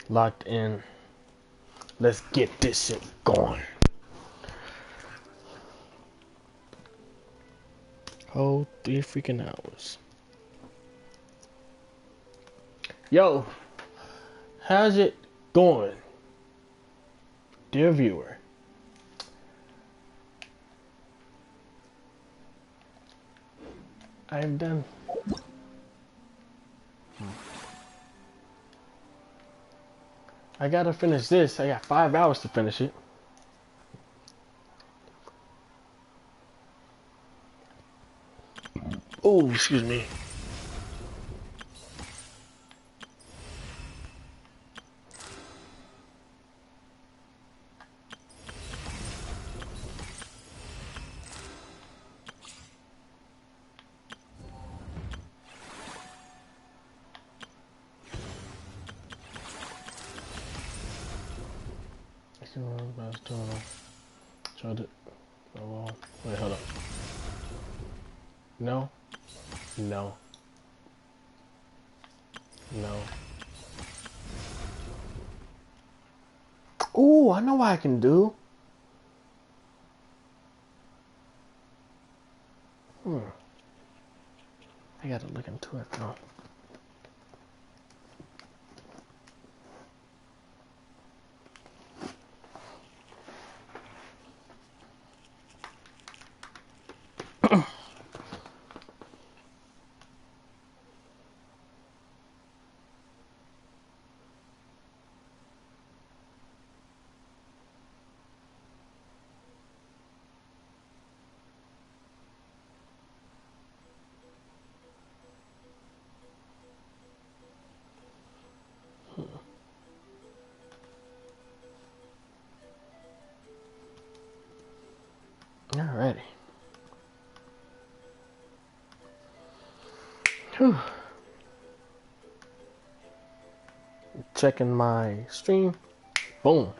Locked in. Let's get this shit going. Whole 3 freaking hours. Yo, how's it going, dear viewer? I'm done. I gotta finish this. I got 5 hours to finish it. Oh, excuse me. Tried it. Oh, well. Wait, hold up. No. No. No. Ooh, I know what I can do. I gotta look into it though. Alrighty. Whew. Checking my stream. Boom.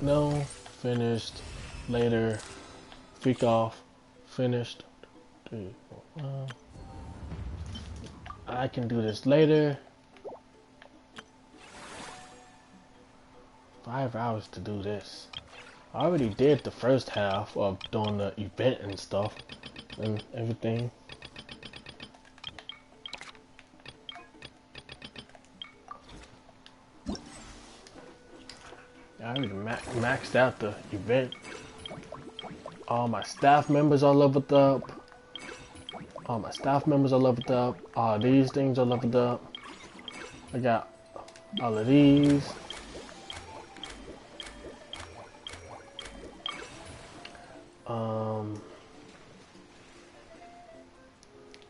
No. Finished. Later. Freak off. Finished. I can do this later. 5 hours to do this. I already did the first half of doing the event and stuff and everything. I already maxed out the event. All my staff members are leveled up. All my staff members are leveled up. All these things are leveled up. I got all of these.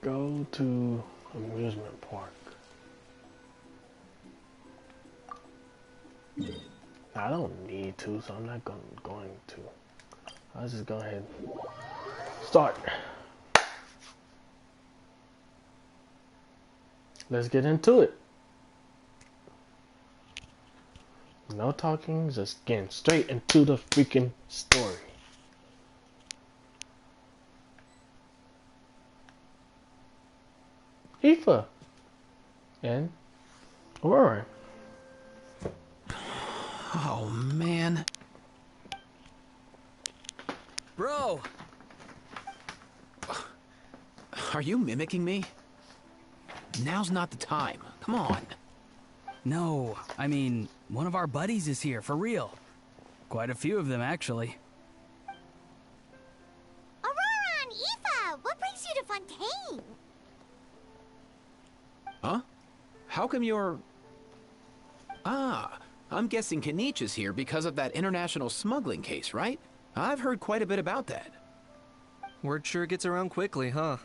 Go to amusement park. I don't need to, so I'm not going to. I'll just go ahead and start. Let's get into it. No talking, just getting straight into the freaking story. Aoife and Aurora. Oh, man. Bro! Are you mimicking me? Now's not the time. Come on. No, I mean, one of our buddies is here, for real. Quite a few of them, actually. Aurora and Aoife, what brings you to Fontaine? Huh? How come you're... Ah, I'm guessing Kanich is here because of that international smuggling case, right? I've heard quite a bit about that. Word sure gets around quickly, huh?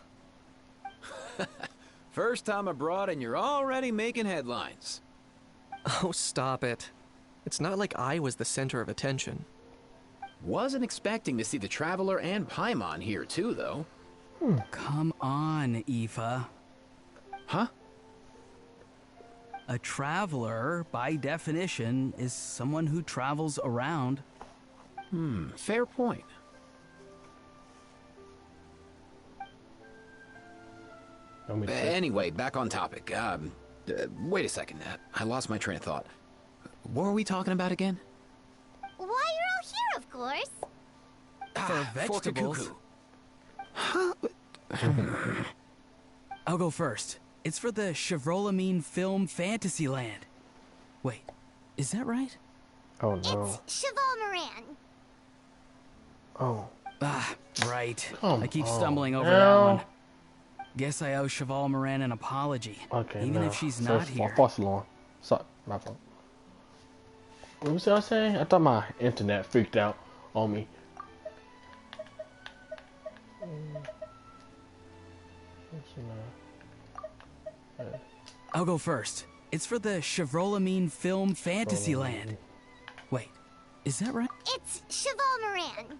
First time abroad and you're already making headlines. Oh, stop it. It's not like I was the center of attention. Wasn't expecting to see the Traveler and Paimon here too, though. Come on, Aoife. Huh? A traveler, by definition, is someone who travels around. Fair point. me check. Anyway, back on topic. Wait a second. I lost my train of thought. What were we talking about again? Why, you're all here, of course. For vegetables. Kikuku. I'll go first. It's for the Chevrolamine film Fantasyland. Wait, is that right? Oh no. It's Cheval Moran. Oh. Ah, right. Come I keep on stumbling over now. that one. Guess I owe Cheval Moran an apology. Okay, even no. if she's So not it's here. false alarm. Sorry, my fault. What was I saying? I thought my internet freaked out on me. I'll go first. It's for the Chevrolamine film Fantasyland. Wait, is that right? It's Cheval Moran.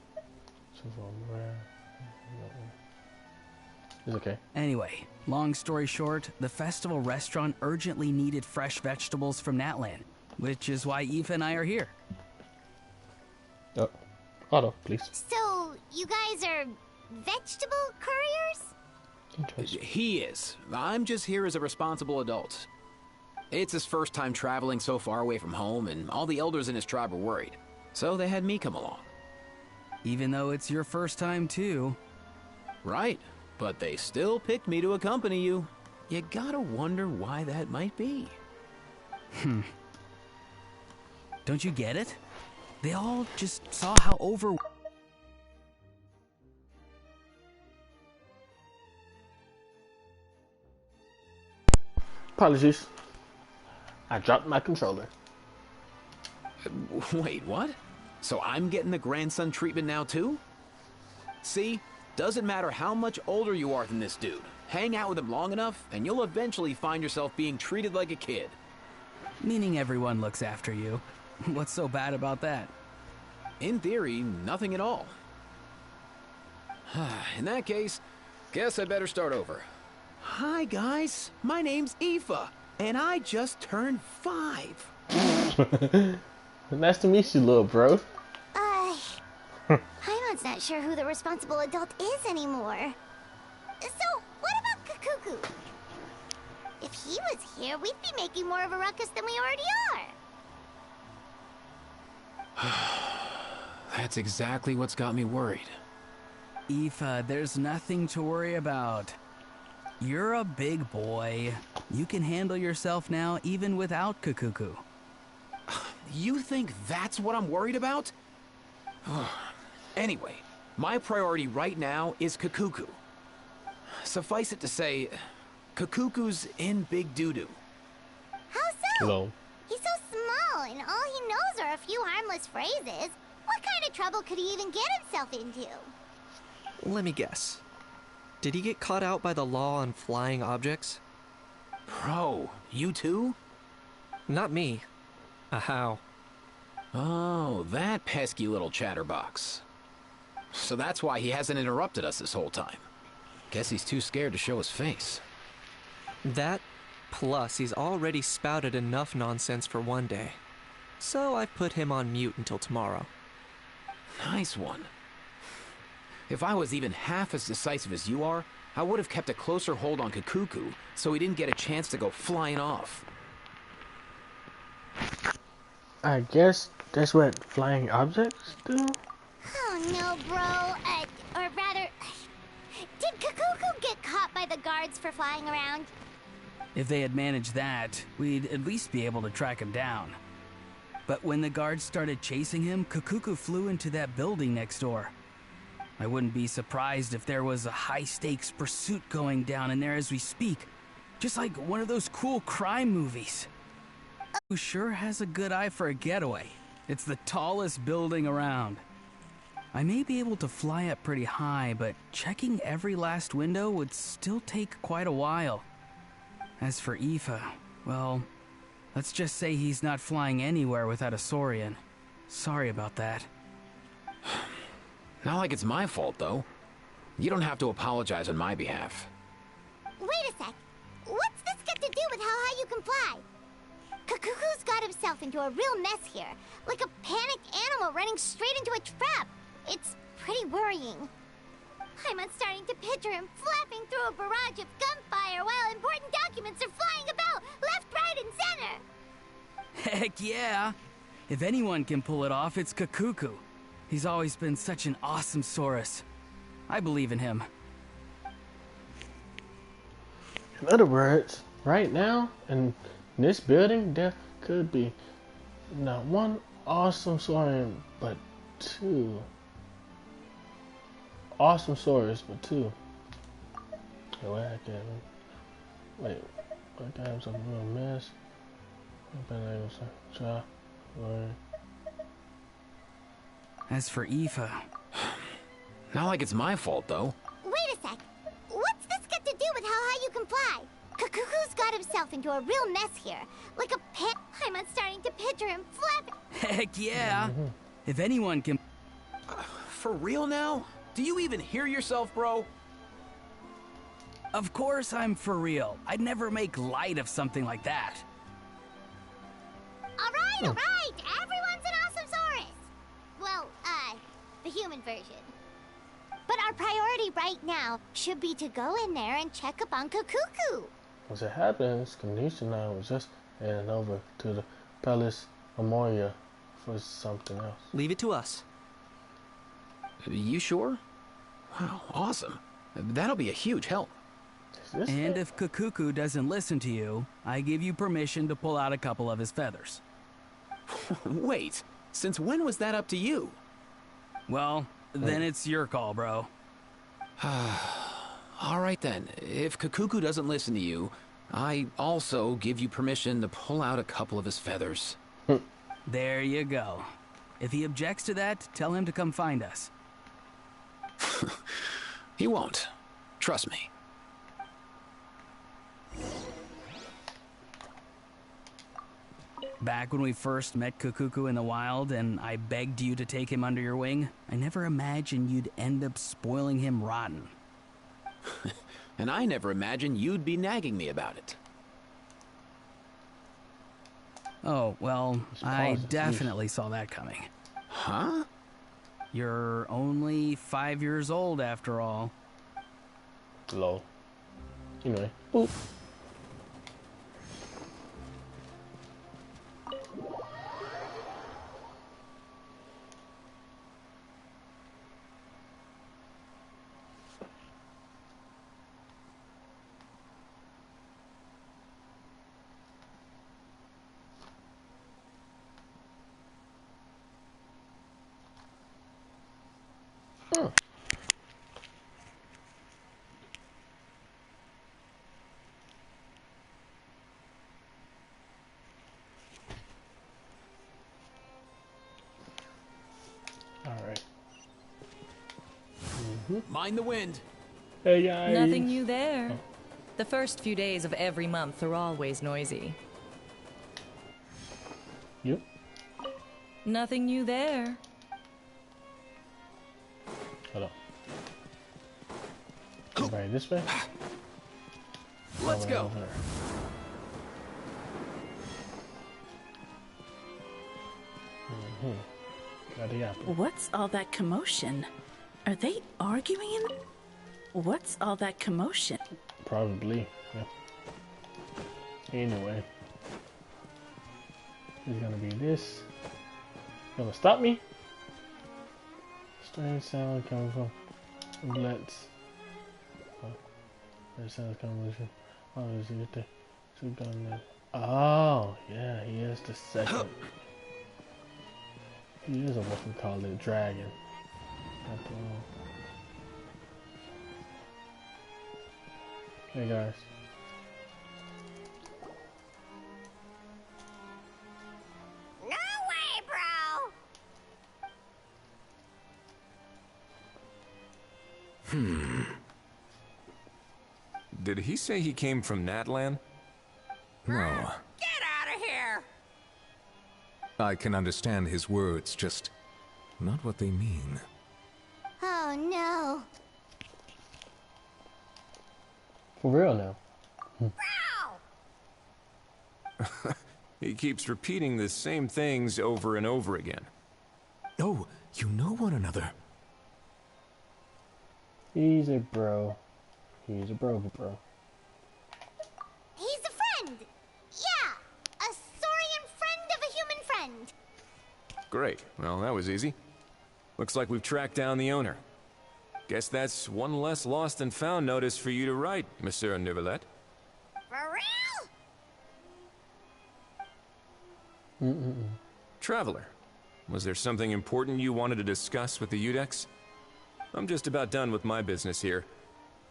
It's okay. Anyway, long story short, the festival restaurant urgently needed fresh vegetables from Natland, which is why Eva and I are here. Auto, please. So, you guys are vegetable couriers? Interesting. He is. I'm just here as a responsible adult. It's his first time traveling so far away from home, and all the elders in his tribe were worried. So they had me come along. Even though it's your first time too. Right. But they still picked me to accompany you. You gotta wonder why that might be. Don't you get it? They all just saw how over... Apologies. I dropped my controller. Wait, what? So I'm getting the grandson treatment now too? See? Doesn't matter how much older you are than this dude. Hang out with him long enough, and you'll eventually find yourself being treated like a kid. Meaning everyone looks after you. What's so bad about that? In theory, nothing at all. In that case, guess I better start over. Hi guys, my name's Aoife, and I just turned 5. Nice to meet you, little bro. Paimon's not sure who the responsible adult is anymore. So, what about Kikuku? If he was here, we'd be making more of a ruckus than we already are. That's exactly what's got me worried. Aoife, there's nothing to worry about. You're a big boy. You can handle yourself now even without Kikuku. You think that's what I'm worried about? Anyway, my priority right now is Kikuku. Suffice it to say, Kikuku's in big doo-doo. How so? Hello. He's so small, and all he knows are a few harmless phrases. What kind of trouble could he even get himself into? Let me guess. Did he get caught out by the law on flying objects? Bro, you too? Not me. How? Oh, that pesky little chatterbox. So that's why he hasn't interrupted us this whole time. Guess he's too scared to show his face. That, plus he's already spouted enough nonsense for one day. So I've put him on mute until tomorrow. Nice one. If I was even half as decisive as you are, I would have kept a closer hold on Kikuku so he didn't get a chance to go flying off. I guess that's what flying objects do? Oh no, bro. Or rather, did Kikuku get caught by the guards for flying around? If they had managed that, we'd at least be able to track him down. But when the guards started chasing him, Kikuku flew into that building next door. I wouldn't be surprised if there was a high-stakes pursuit going down in there as we speak. Just like one of those cool crime movies. Who sure has a good eye for a getaway. It's the tallest building around. I may be able to fly up pretty high, but checking every last window would still take quite a while. As for Aoife, well, let's just say he's not flying anywhere without a Saurian. Sorry about that. Not like it's my fault, though. You don't have to apologize on my behalf. Wait a sec. What's this got to do with how high you can fly? Kikuku's got himself into a real mess here. Like a panicked animal running straight into a trap. It's pretty worrying. I'm starting to picture him flapping through a barrage of gunfire Heck yeah! If anyone can pull it off, it's Kakuku. He's always been such an awesome Saurus. I believe in him. In other words, right now, in this building, there could be not one awesome Saurian, but two. Awesome Saurus, but two. Wait, I can't. Wait, I got some real mess. I've been able to try. As for Aoife... Not like it's my fault, though. Wait a sec. What's this got to do with how high you can fly? Kakuku's got himself into a real mess here. Like a pit. I'm starting to picture him flapping. Heck yeah! If anyone can... For real now? Do you even hear yourself, bro? Of course I'm for real. I'd never make light of something like that. All right. Everyone's an awesome Saurus. Well, the human version. But our priority right now should be to go in there and check up on Kakuku. As it happens, Kanisha and I was just heading over to the Palace of Moria for something else. Leave it to us. You sure? Wow, awesome. That'll be a huge help. And if Kakuku doesn't listen to you, I give you permission to pull out a couple of his feathers. Wait, since when was that up to you? Well, then it's your call, bro. All right then, if Kakuku doesn't listen to you, I also give you permission to pull out a couple of his feathers. There you go. If he objects to that, tell him to come find us. He won't. Trust me. Back when we first met Kakuku in the wild and I begged you to take him under your wing, I never imagined you'd end up spoiling him rotten. And I never imagined you'd be nagging me about it. Oh, well, I definitely saw that coming. Huh? You're only 5 years old after all. Lol. Anyway. Boop. Alright. Mind the wind. Hey guys. Nothing new there. The first few days of every month are always noisy. Yep. Nothing new there. Hold on. Everybody this way? Let's go. Over there. Got the apple. What's all that commotion? Are they arguing in... What's all that commotion? Probably, yeah. Anyway. It's gonna be this. Gonna stop me? Strange sound coming from outlets. There's sounds coming from... Oh, is he get the two gun there? Oh, yeah, he is the second. He is a what we call it, dragon. After all. Hey guys. No way, bro! Did he say he came from Natlan? No. Get out of here! I can understand his words, just not what they mean. Oh no. For real now. Bro! He keeps repeating the same things over and over again. Oh, you know one another. He's a bro. He's a bro. He's a friend! Yeah! A saurian friend of a Great. Well, that was easy. Looks like we've tracked down the owner. Guess that's one less lost and found notice for you to write, Monsieur Neuvillette. For real? Traveler, was there something important you wanted to discuss with the Udex? I'm just about done with my business here.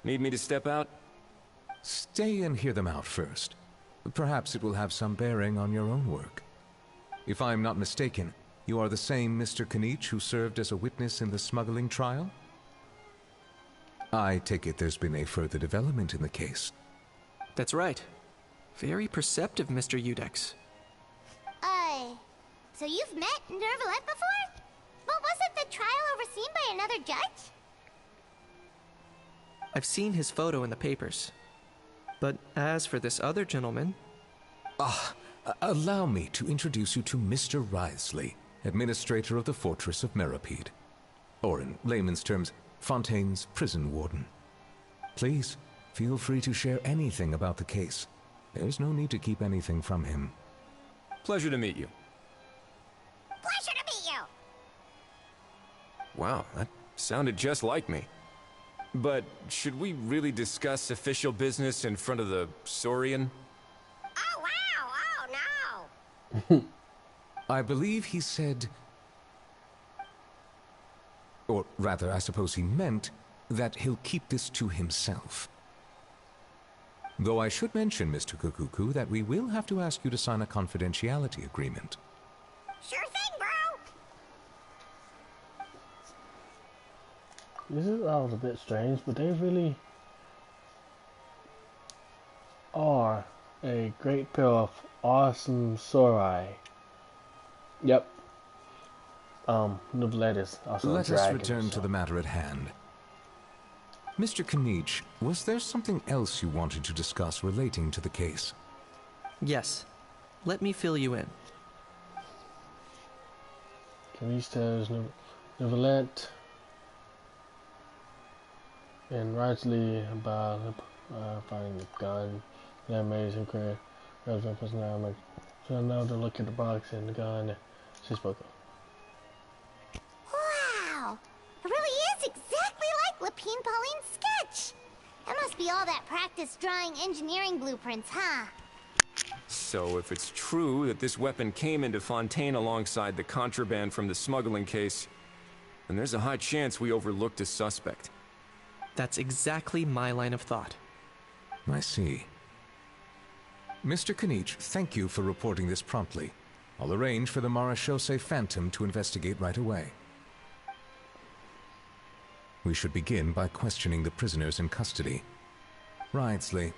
Need me to step out? Stay and hear them out first. Perhaps it will have some bearing on your own work. If I'm not mistaken, you are the same Mr. Kanich who served as a witness in the smuggling trial? I take it there's been a further development in the case. That's right. Very perceptive, Mr. Udex. So you've met Neuvillette before? But wasn't the trial overseen by another judge? I've seen his photo in the papers. But as for this other gentleman... Allow me to introduce you to Mr. Wriothesley, administrator of the Fortress of Meripede. Or in layman's terms, Fontaine's prison warden. Please, feel free to share anything about the case. There's no need to keep anything from him. Pleasure to meet you. Pleasure to meet you! Wow, that sounded just like me. But should we really discuss official business in front of the Saurian? Oh, wow! Oh, no! I believe he said... Or rather, I suppose he meant that he'll keep this to himself. Though I should mention, Mr. Kukuku, that we will have to ask you to sign a confidentiality agreement. Sure thing, bro! This is all a bit strange, but they really are a great pair of awesome Sauri. Yep. Neuvillette is also a Let dragon. us return to the matter at hand. Mr. Kanich, was there something else you wanted to discuss relating to the case? Yes. Let me fill you in. Kanich tells Neuvillette and Wriothesley about finding the gun. That amazing career. Relevant personality. So now to look at the box and the gun. She spoke up. Wow! It really is exactly like Lapine Pauline's sketch! That must be all that practice drawing engineering blueprints, huh? So if it's true that this weapon came into Fontaine alongside the contraband from the smuggling case, then there's a high chance we overlooked a suspect. That's exactly my line of thought. I see. Mr. Kanich, thank you for reporting this promptly. I'll arrange for the Marechaussee Phantom to investigate right away. We should begin by questioning the prisoners in custody. Wriothesley.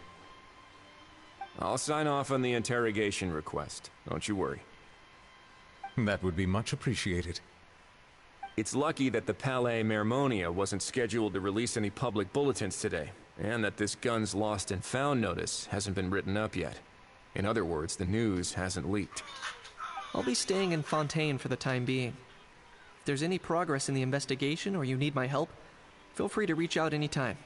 I'll sign off on the interrogation request. Don't you worry. That would be much appreciated. It's lucky that the Palais Mermonia wasn't scheduled to release any public bulletins today, and that this gun's lost and found notice hasn't been written up yet. In other words, the news hasn't leaked. I'll be staying in Fontaine for the time being. If there's any progress in the investigation or you need my help, feel free to reach out anytime.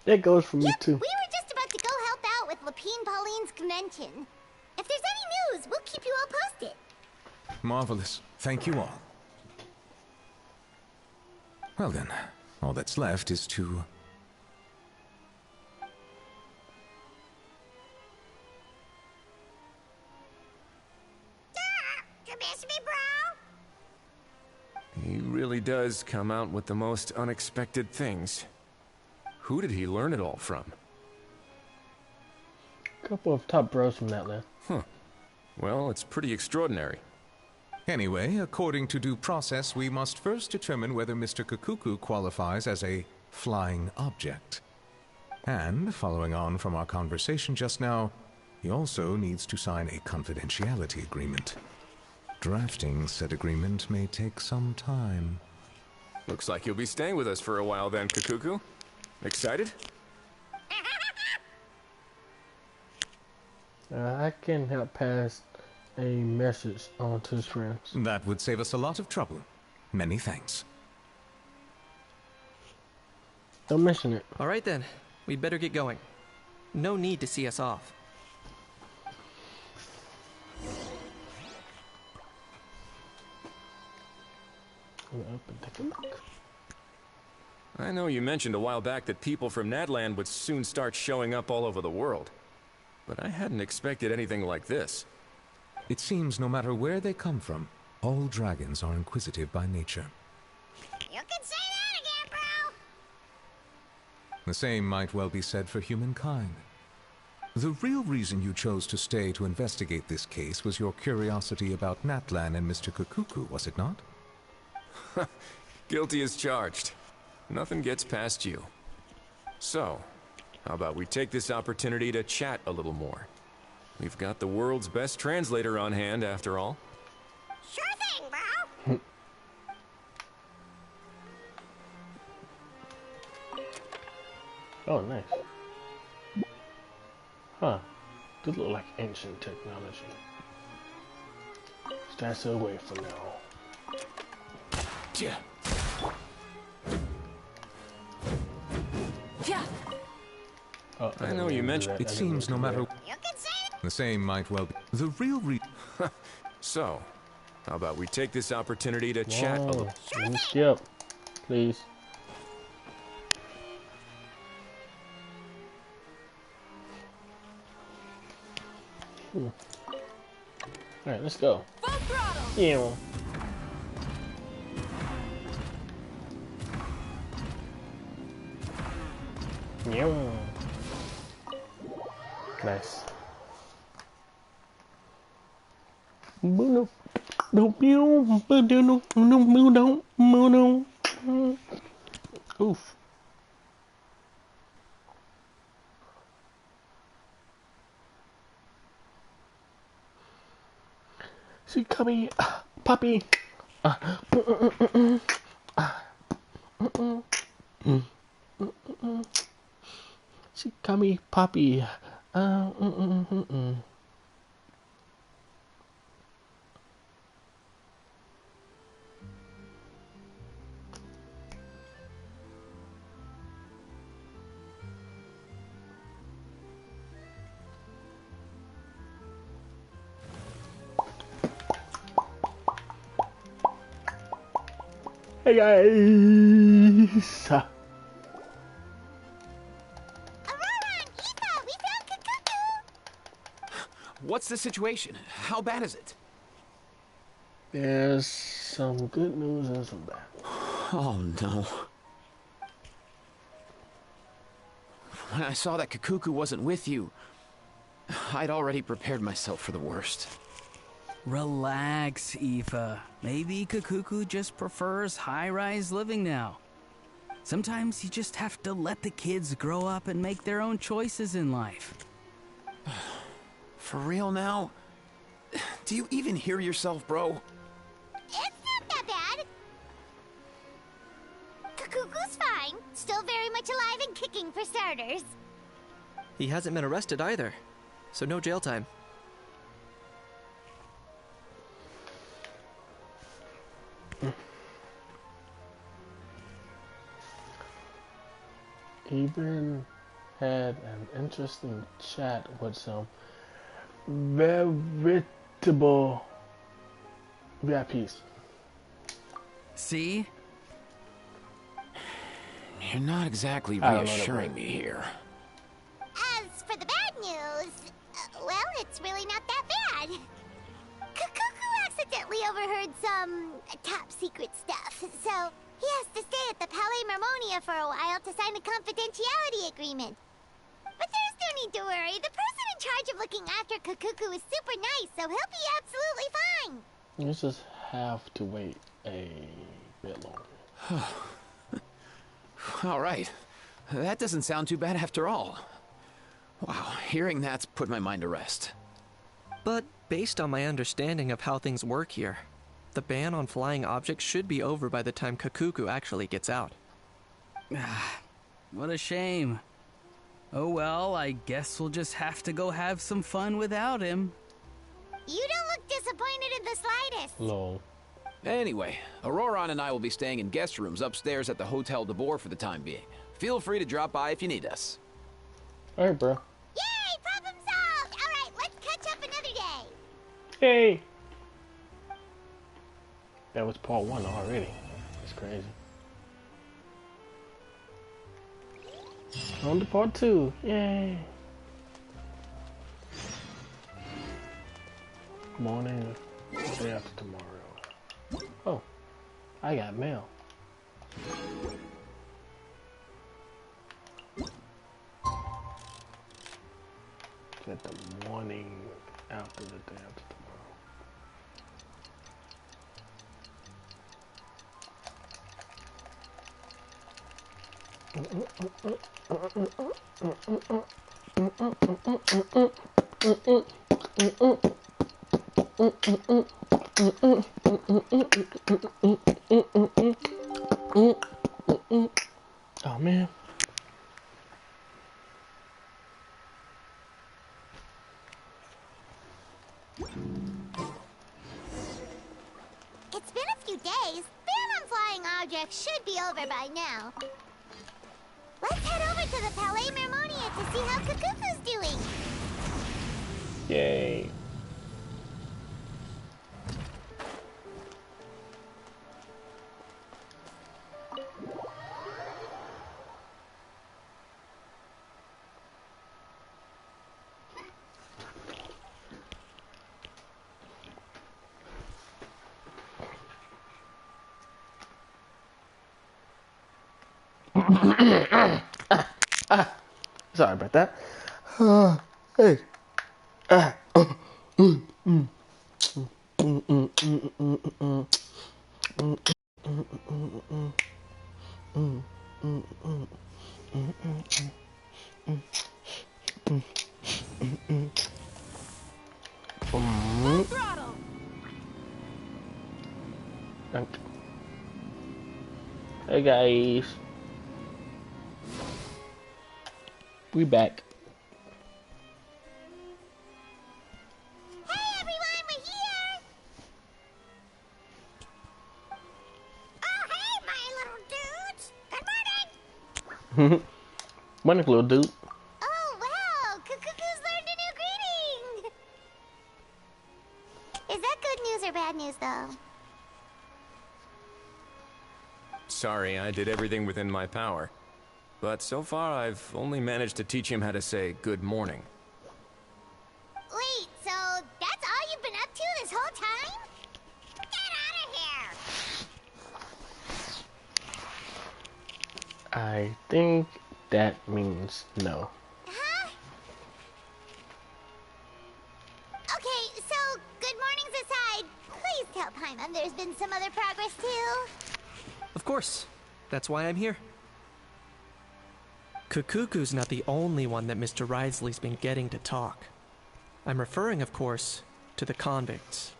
It goes for me too. We were just about to go help out with Lapine Pauline's convention. If there's any news, we'll keep you all posted. Marvelous. Thank you all. Well then, all that's left is to... You miss me, bro? He really does come out with the most unexpected things. Who did he learn it all from? A couple of top bros from that land. Huh. Well, it's pretty extraordinary. Anyway, according to due process, we must first determine whether Mr. Kukuku qualifies as a flying object. And, following on from our conversation just now, he also needs to sign a confidentiality agreement. Drafting said agreement may take some time. Looks like you'll be staying with us for a while then, Kukuku. Excited? I can help pass a message on to his friends. That would save us a lot of trouble. Many thanks. Don't mention it. All right then, we'd better get going. No need to see us off. Go up and take a look. I know you mentioned a while back that people from Natland would soon start showing up all over the world, but I hadn't expected anything like this. It seems no matter where they come from, all dragons are inquisitive by nature. You can say that again, bro! The same might well be said for humankind. The real reason you chose to stay to investigate this case was your curiosity about Natlan and Mr. Kukuku, was it not? Guilty as charged. Nothing gets past you. So, how about we take this opportunity to chat a little more? We've got the world's best translator on hand, after all. Sure thing, bro! Oh, nice. Huh. Does look like ancient technology. Stash it away for now. Yeah. Oh, I know you mentioned. It seems no matter. You can say it! The same might well be. The real So, how about we take this opportunity to chat a Whoa, little? let me skip, please. Alright, let's go. Full throttle! Yeah. Yeah. Nice. Oof. She coming, puppy. She coming, puppy. Hey guys! Aurora and Eva, we found Kukuku! What's the situation? How bad is it? There's some good news and some bad. Oh no. When I saw that Kukuku wasn't with you, I'd already prepared myself for the worst. Relax, Aoife. Maybe Kukuku just prefers high-rise living now. Sometimes you just have to let the kids grow up and make their own choices in life. For real now? Do you even hear yourself, bro? It's not that bad. Kukuku's fine. Still very much alive and kicking for starters. He hasn't been arrested either, so no jail time. Even had an interesting chat with some veritable VIPs. See? You're not exactly I don't know reassuring that me here. As for the bad news, well, it's really not that bad. Kukuku accidentally overheard some top secret stuff, so he has to stay at the Palais Mermonia for a while to sign a confidentiality agreement. But there's no need to worry. The person in charge of looking after Kukuku is super nice, so he'll be absolutely fine. You just have to wait a bit longer. All right. That doesn't sound too bad after all. Wow, hearing that's put my mind to rest. But based on my understanding of how things work here, the ban on flying objects should be over by the time Kukuku actually gets out. What a shame. Oh well, I guess we'll just have to go have some fun without him. You don't look disappointed in the slightest. Lol. Anyway, Auroron and I will be staying in guest rooms upstairs at the Hotel de Boer for the time being. Feel free to drop by if you need us. Alright, bro. Yay, problem solved! Alright, let's catch up another day. Hey! That was part 1 already. That's crazy. On to part 2. Yay! Morning, day after tomorrow. Oh, I got mail. At the morning after the day after tomorrow. Oh man. It's been a few days. Ban on flying objects should be over by now. Let's head over to the Palais Mermonia to see how Kakuku's doing. Yay. Sorry about that. Hey. Hey guys. We back. Hey everyone, we're here! Oh hey, my little dudes! Good morning! Morning, little dude. Oh wow, Kakuku's learned a new greeting! Is that good news or bad news though? Sorry, I did everything within my power. But so far, I've only managed to teach him how to say good morning. Wait, so that's all you've been up to this whole time? Get out of here! I think that means no. Huh? Okay, so good mornings aside, please tell Paimon there's been some other progress too. Of course. That's why I'm here. Kakuku's not the only one that Mr. Risley's been getting to talk. I'm referring, of course, to the convicts.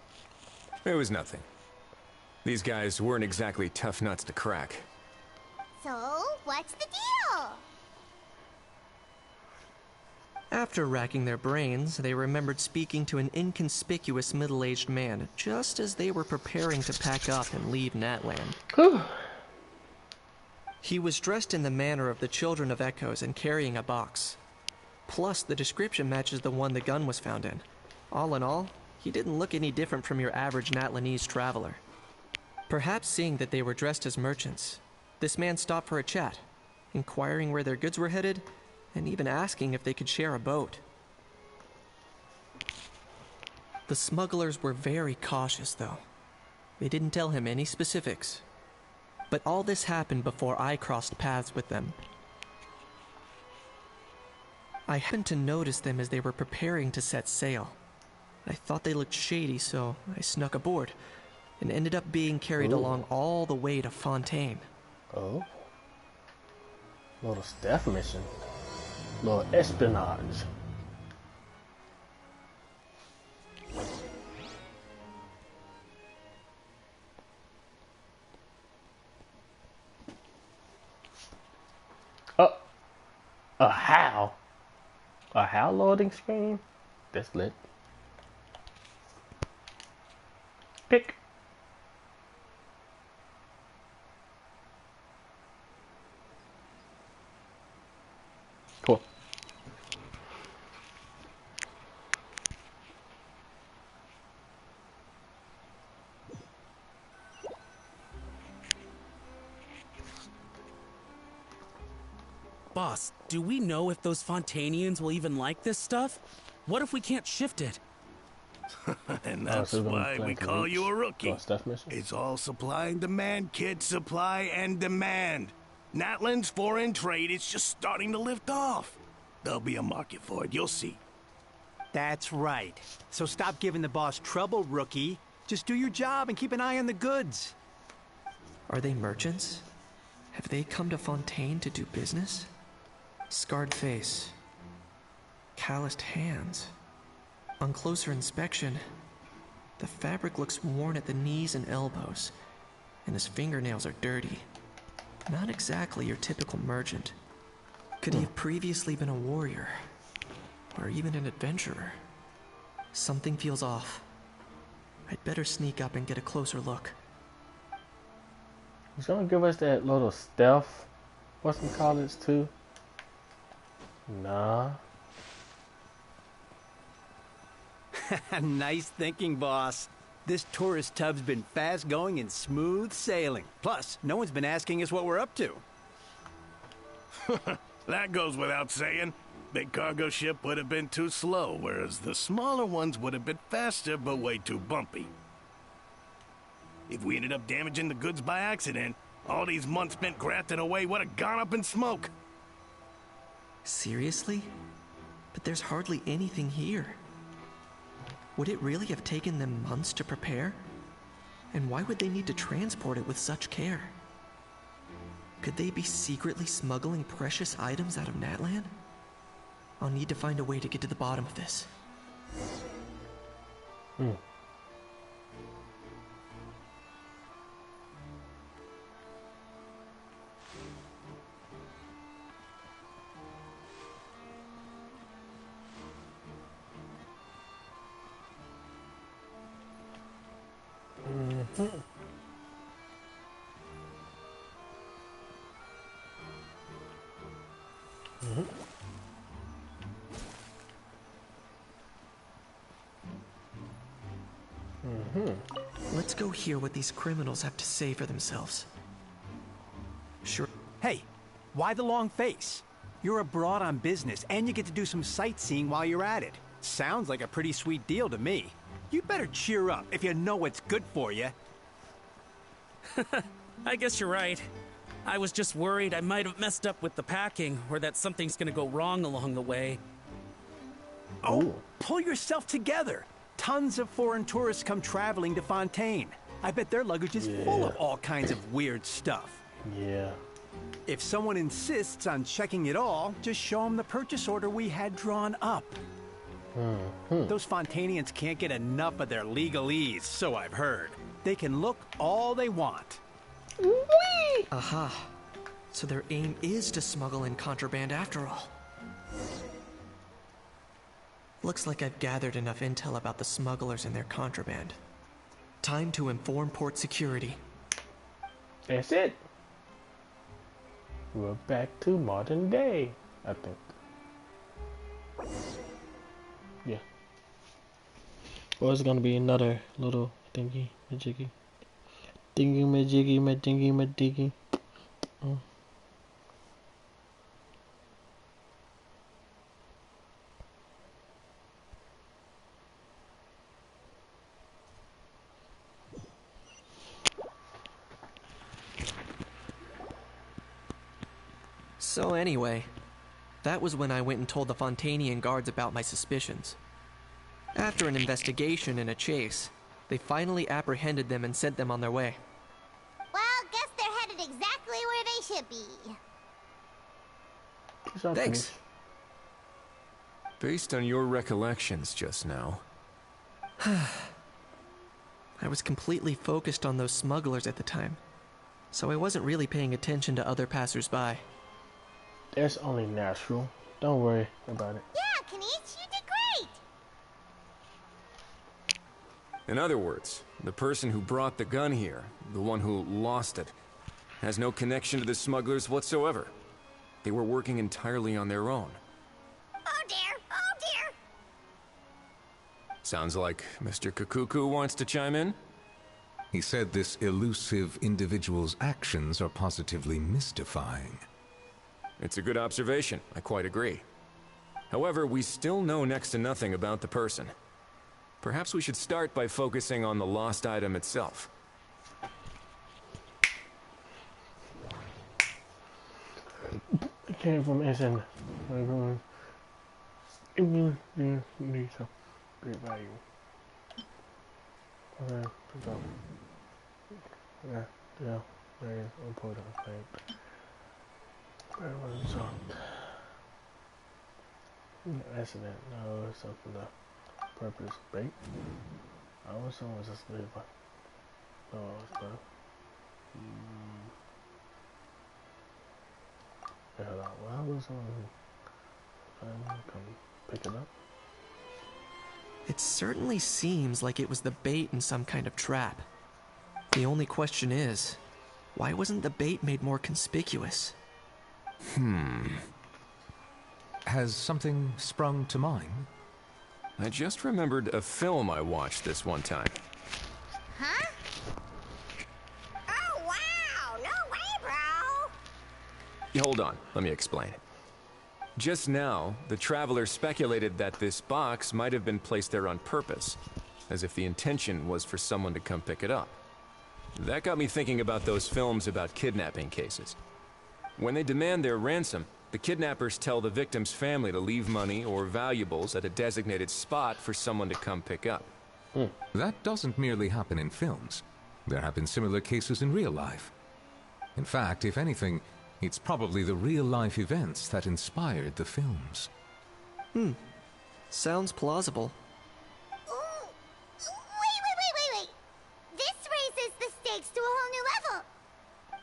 It was nothing. These guys weren't exactly tough nuts to crack. So, what's the deal? After racking their brains, they remembered speaking to an inconspicuous middle-aged man just as they were preparing to pack up and leave Natland. Whew. He was dressed in the manner of the Children of Echoes and carrying a box. Plus, the description matches the one the gun was found in. All in all, he didn't look any different from your average Natlanese traveler. Perhaps seeing that they were dressed as merchants, this man stopped for a chat, inquiring where their goods were headed, and even asking if they could share a boat. The smugglers were very cautious, though. They didn't tell him any specifics. But all this happened before I crossed paths with them. I happened to notice them as they were preparing to set sail. I thought they looked shady, so I snuck aboard, and ended up being carried along all the way to Fontaine. Oh. Little stealth mission. Little espionage. Oh. A how? A how loading screen? That's lit. Pick. Cool. Boss, do we know if those Fontanians will even like this stuff? What if we can't shift it? And that's why we call you a rookie. Stuff mission? It's all supply and demand, kid. Supply and demand. Natlan's foreign trade is just starting to lift off. There'll be a market for it, you'll see. That's right. So stop giving the boss trouble, rookie. Just do your job and keep an eye on the goods. Are they merchants? Have they come to Fontaine to do business? Scarred face. Calloused hands. On closer inspection, the fabric looks worn at the knees and elbows, and his fingernails are dirty. Not exactly your typical merchant. Could he have previously been a warrior? Or even an adventurer? Something feels off. I'd better sneak up and get a closer look. He's gonna give us that little stealth, what's it called it too? Nah. Nice thinking, boss. This tourist tub's been fast going and smooth sailing. Plus, no one's been asking us what we're up to. That goes without saying. Big cargo ship would have been too slow, whereas the smaller ones would have been faster but way too bumpy. If we ended up damaging the goods by accident, all these months spent grafting away would have gone up in smoke. Seriously? But there's hardly anything here. Would it really have taken them months to prepare? And why would they need to transport it with such care? Could they be secretly smuggling precious items out of Natlan? I'll need to find a way to get to the bottom of this. Let's go hear what these criminals have to say for themselves. Sure. Hey, why the long face? You're abroad on business, and you get to do some sightseeing while you're at it. Sounds like a pretty sweet deal to me. You better cheer up if you know what's good for you. I guess you're right. I was just worried I might have messed up with the packing, or that something's gonna go wrong along the way. Oh, pull yourself together. Tons of foreign tourists come traveling to Fontaine. I bet their luggage is full of all kinds of weird stuff. Yeah. If someone insists on checking it all, just show them the purchase order we had drawn up. Those Fontanians can't get enough of their legalese, so I've heard. They can look all they want. Aha. So their aim is to smuggle in contraband after all. Looks like I've gathered enough intel about the smugglers and their contraband. Time to inform port security. That's it. We're back to modern day, I think. Yeah. Or it's gonna be another little thingy majiggy. Thingy majiggy majiggy majiggy. So anyway, that was when I went and told the Fontanian guards about my suspicions. After an investigation and a chase, they finally apprehended them and sent them on their way. Well, guess they're headed exactly where they should be. Thanks. Based on your recollections just now. I was completely focused on those smugglers at the time, so I wasn't really paying attention to other passers-by. That's only natural. Don't worry about it. Yeah, Kanish, you did great! In other words, the person who brought the gun here, the one who lost it, has no connection to the smugglers whatsoever. They were working entirely on their own. Oh dear, oh dear! Sounds like Mr. Kakuku wants to chime in? He said this elusive individual's actions are positively mystifying. It's a good observation, I quite agree. However, we still know next to nothing about the person. Perhaps we should start by focusing on the lost item itself. It came from SN. It needs some great value. Okay, pick up. Yeah, very important thing. Where was it? Accident. No, it's something the purpose bait. I was someone just live. No, it's not. Hold on. Well, I was come pick it up. It certainly seems like it was the bait in some kind of trap. The only question is, why wasn't the bait made more conspicuous? Has something sprung to mind? I just remembered a film I watched this one time. Huh? Oh, wow! No way, bro! Hold on, let me explain. Just now, the traveler speculated that this box might have been placed there on purpose, as if the intention was for someone to come pick it up. That got me thinking about those films about kidnapping cases. When they demand their ransom, the kidnappers tell the victim's family to leave money or valuables at a designated spot for someone to come pick up. That doesn't merely happen in films. There have been similar cases in real life. In fact, if anything, it's probably the real-life events that inspired the films. Sounds plausible. Ooh. Wait. This raises the stakes to a whole new level.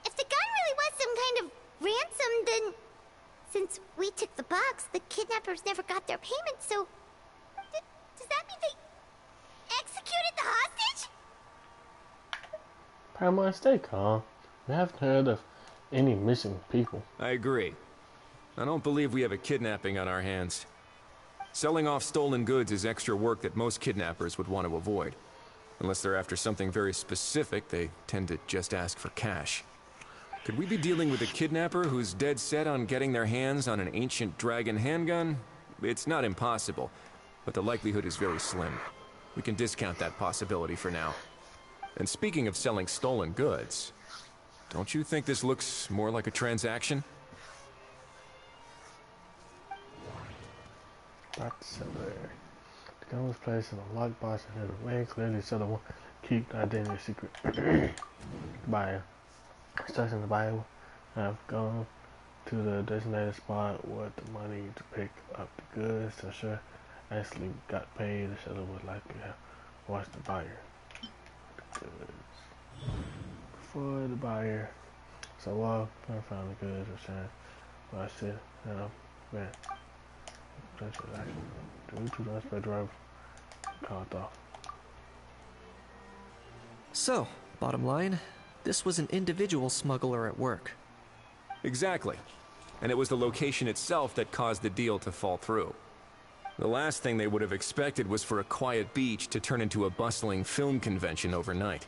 If the gun really was some kind of ransom, then since we took the box, the kidnappers never got their payment, so does that mean they executed the hostage? Paramount stake, huh? We haven't heard of any missing people. I agree. I don't believe we have a kidnapping on our hands. Selling off stolen goods is extra work that most kidnappers would want to avoid. Unless they're after something very specific, they tend to just ask for cash. Could we be dealing with a kidnapper who's dead set on getting their hands on an ancient dragon handgun? It's not impossible, but the likelihood is very slim. We can discount that possibility for now. And speaking of selling stolen goods, don't you think this looks more like a transaction? That's there. The gun was placed in a locked box and the way clearly said I want to keep the identity secret. Buyer. Stuck in the Bible. I've gone to the designated spot with the money to pick up the goods to ensure actually got paid. The seller would likely have watched the buyer. The goods. Before the buyer. So I walked and found the goods and said, well, I said, man. That's what I do to the unexpected driver. Called off. So, bottom line, this was an individual smuggler at work. Exactly. And it was the location itself that caused the deal to fall through. The last thing they would have expected was for a quiet beach to turn into a bustling film convention overnight.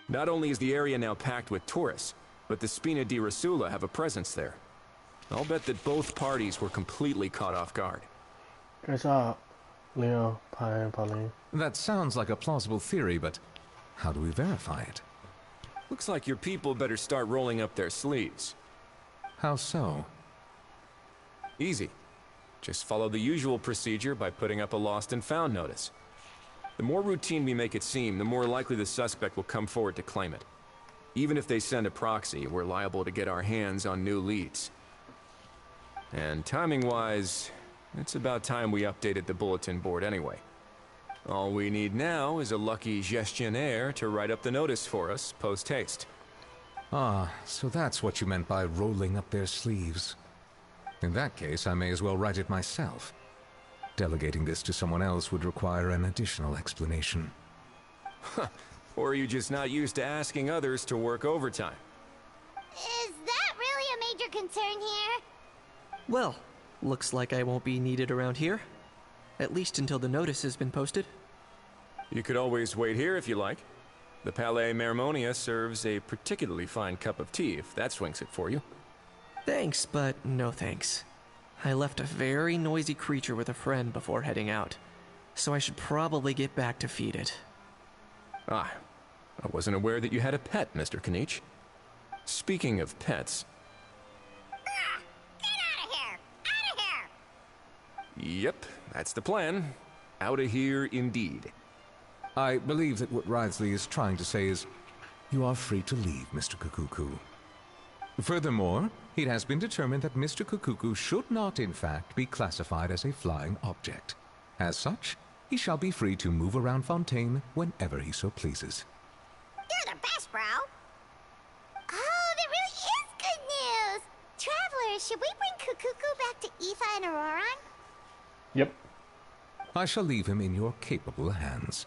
Not only is the area now packed with tourists, but the Spina di Rosula have a presence there. I'll bet that both parties were completely caught off guard. Good job, Leo, Pi, and Pauline. That sounds like a plausible theory, but how do we verify it? Looks like your people better start rolling up their sleeves. How so? Easy. Just follow the usual procedure by putting up a lost and found notice. The more routine we make it seem, the more likely the suspect will come forward to claim it. Even if they send a proxy, we're liable to get our hands on new leads. And timing-wise, it's about time we updated the bulletin board anyway. All we need now is a lucky gestionnaire to write up the notice for us, post-haste. Ah, so that's what you meant by rolling up their sleeves. In that case, I may as well write it myself. Delegating this to someone else would require an additional explanation. Or are you just not used to asking others to work overtime? Is that really a major concern here? Well, looks like I won't be needed around here. At least until the notice has been posted. You could always wait here if you like. The Palais Mermonia serves a particularly fine cup of tea, if that swings it for you. Thanks, but no thanks. I left a very noisy creature with a friend before heading out, so I should probably get back to feed it. Ah, I wasn't aware that you had a pet, Mr. Kanich. Speaking of pets... Get out of here! Out of here! Yep, that's the plan. Out of here, indeed. I believe that what Wriothesley is trying to say is, you are free to leave, Mr. Kukuku. Furthermore, it has been determined that Mr. Kukuku should not, in fact, be classified as a flying object. As such, he shall be free to move around Fontaine whenever he so pleases. You're the best, bro! Oh, that really is good news! Travelers, should we bring Kukuku back to Aoife and Auroron? Yep. I shall leave him in your capable hands.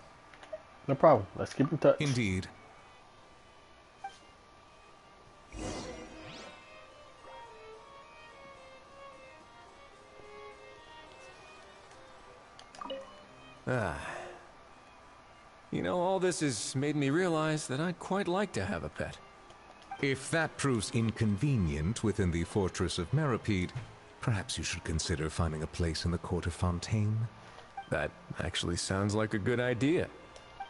No problem. Let's keep in touch. Indeed. You know, all this has made me realize that I'd quite like to have a pet. If that proves inconvenient within the fortress of Meripede, perhaps you should consider finding a place in the court of Fontaine. That actually sounds like a good idea.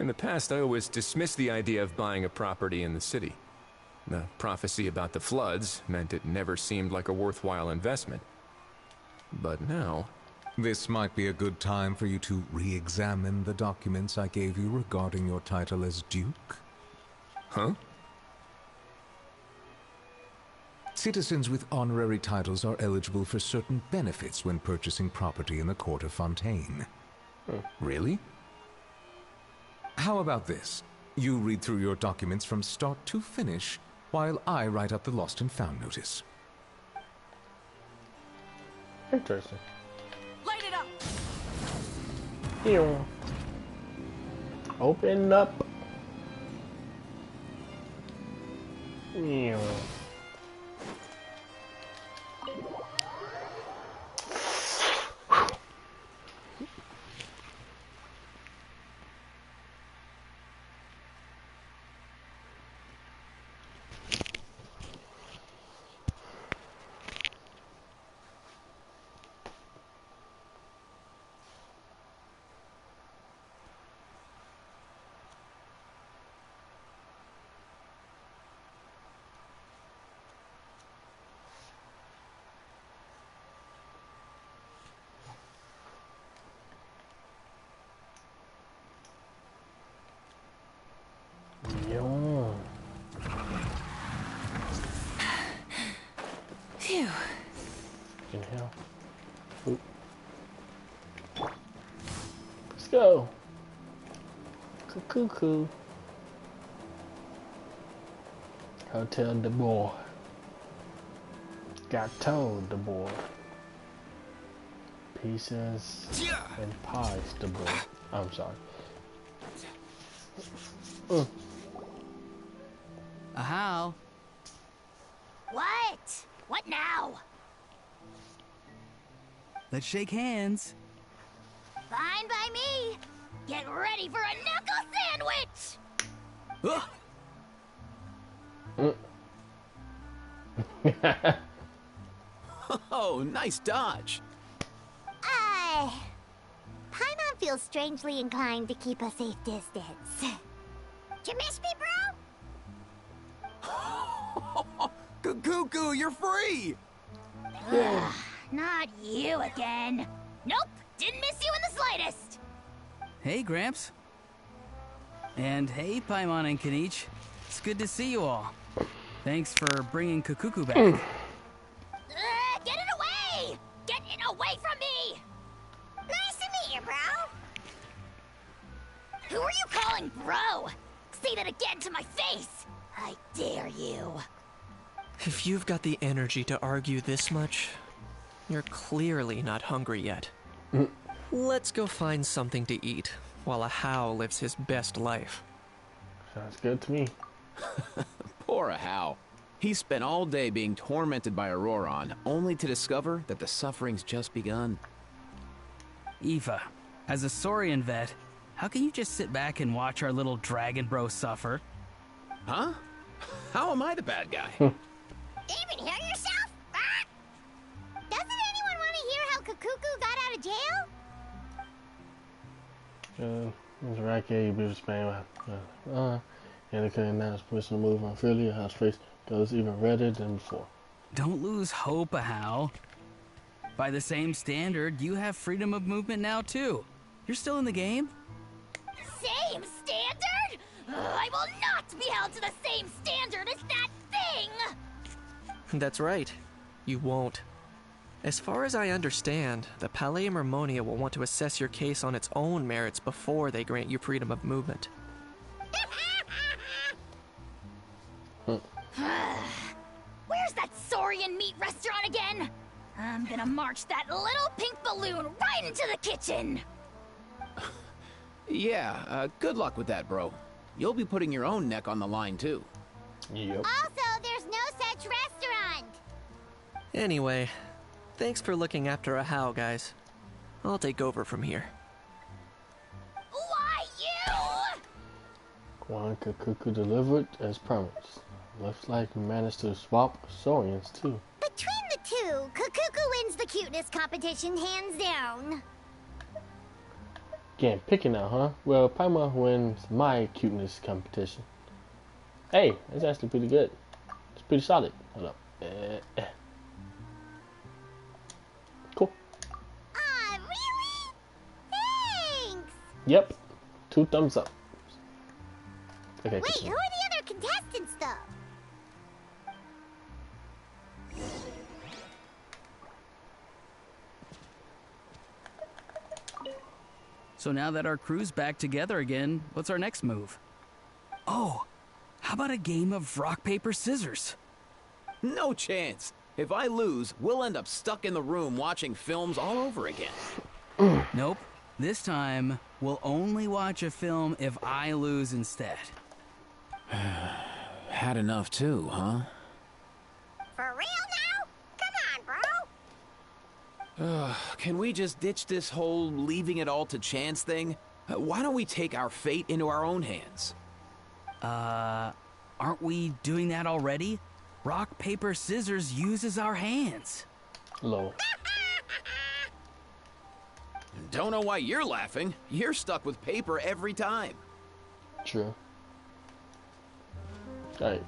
In the past, I always dismissed the idea of buying a property in the city. The prophecy about the floods meant it never seemed like a worthwhile investment. But now... This might be a good time for you to re-examine the documents I gave you regarding your title as Duke. Huh? Citizens with honorary titles are eligible for certain benefits when purchasing property in the court of Fontaine. Really? How about this? You read through your documents from start to finish, while I write up the lost and found notice. Interesting. Light it up! Ew. Open up. Ew. Phew. Inhale. Oop. Let's go. Cuckoo. Hotel de Bois. Gateau de Bois. Pieces and pies de Bois. I'm sorry. How? What? What now? Let's shake hands. Fine by me. Get ready for a knuckle sandwich! Oh, nice dodge. Paimon feels strangely inclined to keep a safe distance. Did you miss me, bro? Cuckoo, you're free! Ugh, not you again. Nope, didn't miss you in the slightest. Hey, Gramps. And hey, Paimon and Kanich. It's good to see you all. Thanks for bringing Kukuku back. Get it away! Get it away from me! Nice to meet you, bro. Who are you calling bro? Say that again to my face! I dare you. If you've got the energy to argue this much, you're clearly not hungry yet. Let's go find something to eat while a How lives his best life. Sounds good to me. Poor Ahau. He spent all day being tormented by Auroron, only to discover that the suffering's just begun. Aoife, as a Saurian vet, how can you just sit back and watch our little dragon bro suffer? Huh? How am I the bad guy? Even hear yourself? Kakuku got out of jail? Mr. Racky, you be Spain. And they couldn't announce personal move on Philly. House face goes even redder than before. Don't lose hope, Hal. By the same standard, you have freedom of movement now, too. You're still in the game? Same standard? I will not be held to the same standard as that thing! That's right. You won't. As far as I understand, the Palais Mermonia will want to assess your case on its own merits before they grant you freedom of movement. Where's that Saurian meat restaurant again? I'm gonna march that little pink balloon right into the kitchen! Yeah, good luck with that, bro. You'll be putting your own neck on the line, too. Yep. Also, there's no such restaurant! Anyway, thanks for looking after Ahau, guys. I'll take over from here. Why, you? Quan Kakuku delivered as promised. Looks like we managed to swap Saurians too. Between the two, Kakuku wins the cuteness competition hands down. Getting picky now, huh? Well, Paima wins my cuteness competition. Hey, that's actually pretty good. It's pretty solid. Hold up. Cool. Ah, really? Thanks! Yep. 2 thumbs up. Okay. Wait, who are the other contestants, though? So now that our crew's back together again, what's our next move? Oh, how about a game of rock, paper, scissors? No chance. If I lose, we'll end up stuck in the room watching films all over again. Nope. This time, we'll only watch a film if I lose instead. Had enough too, huh? For real now? Come on, bro! Can we just ditch this whole leaving it all to chance thing? Why don't we take our fate into our own hands? Aren't we doing that already? Rock, paper, scissors uses our hands. Low. Don't know why you're laughing. You're stuck with paper every time. True. Alright.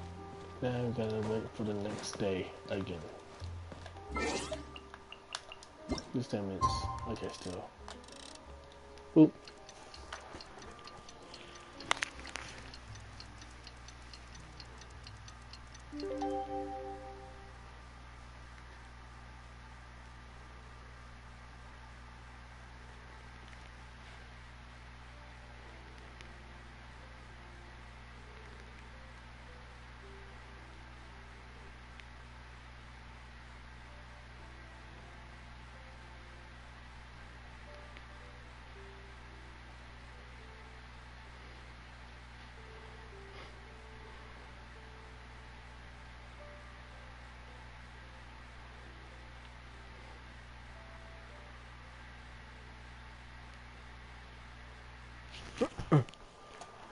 Now we gotta wait for the next day again. This 10 minutes. Okay, still. Oop.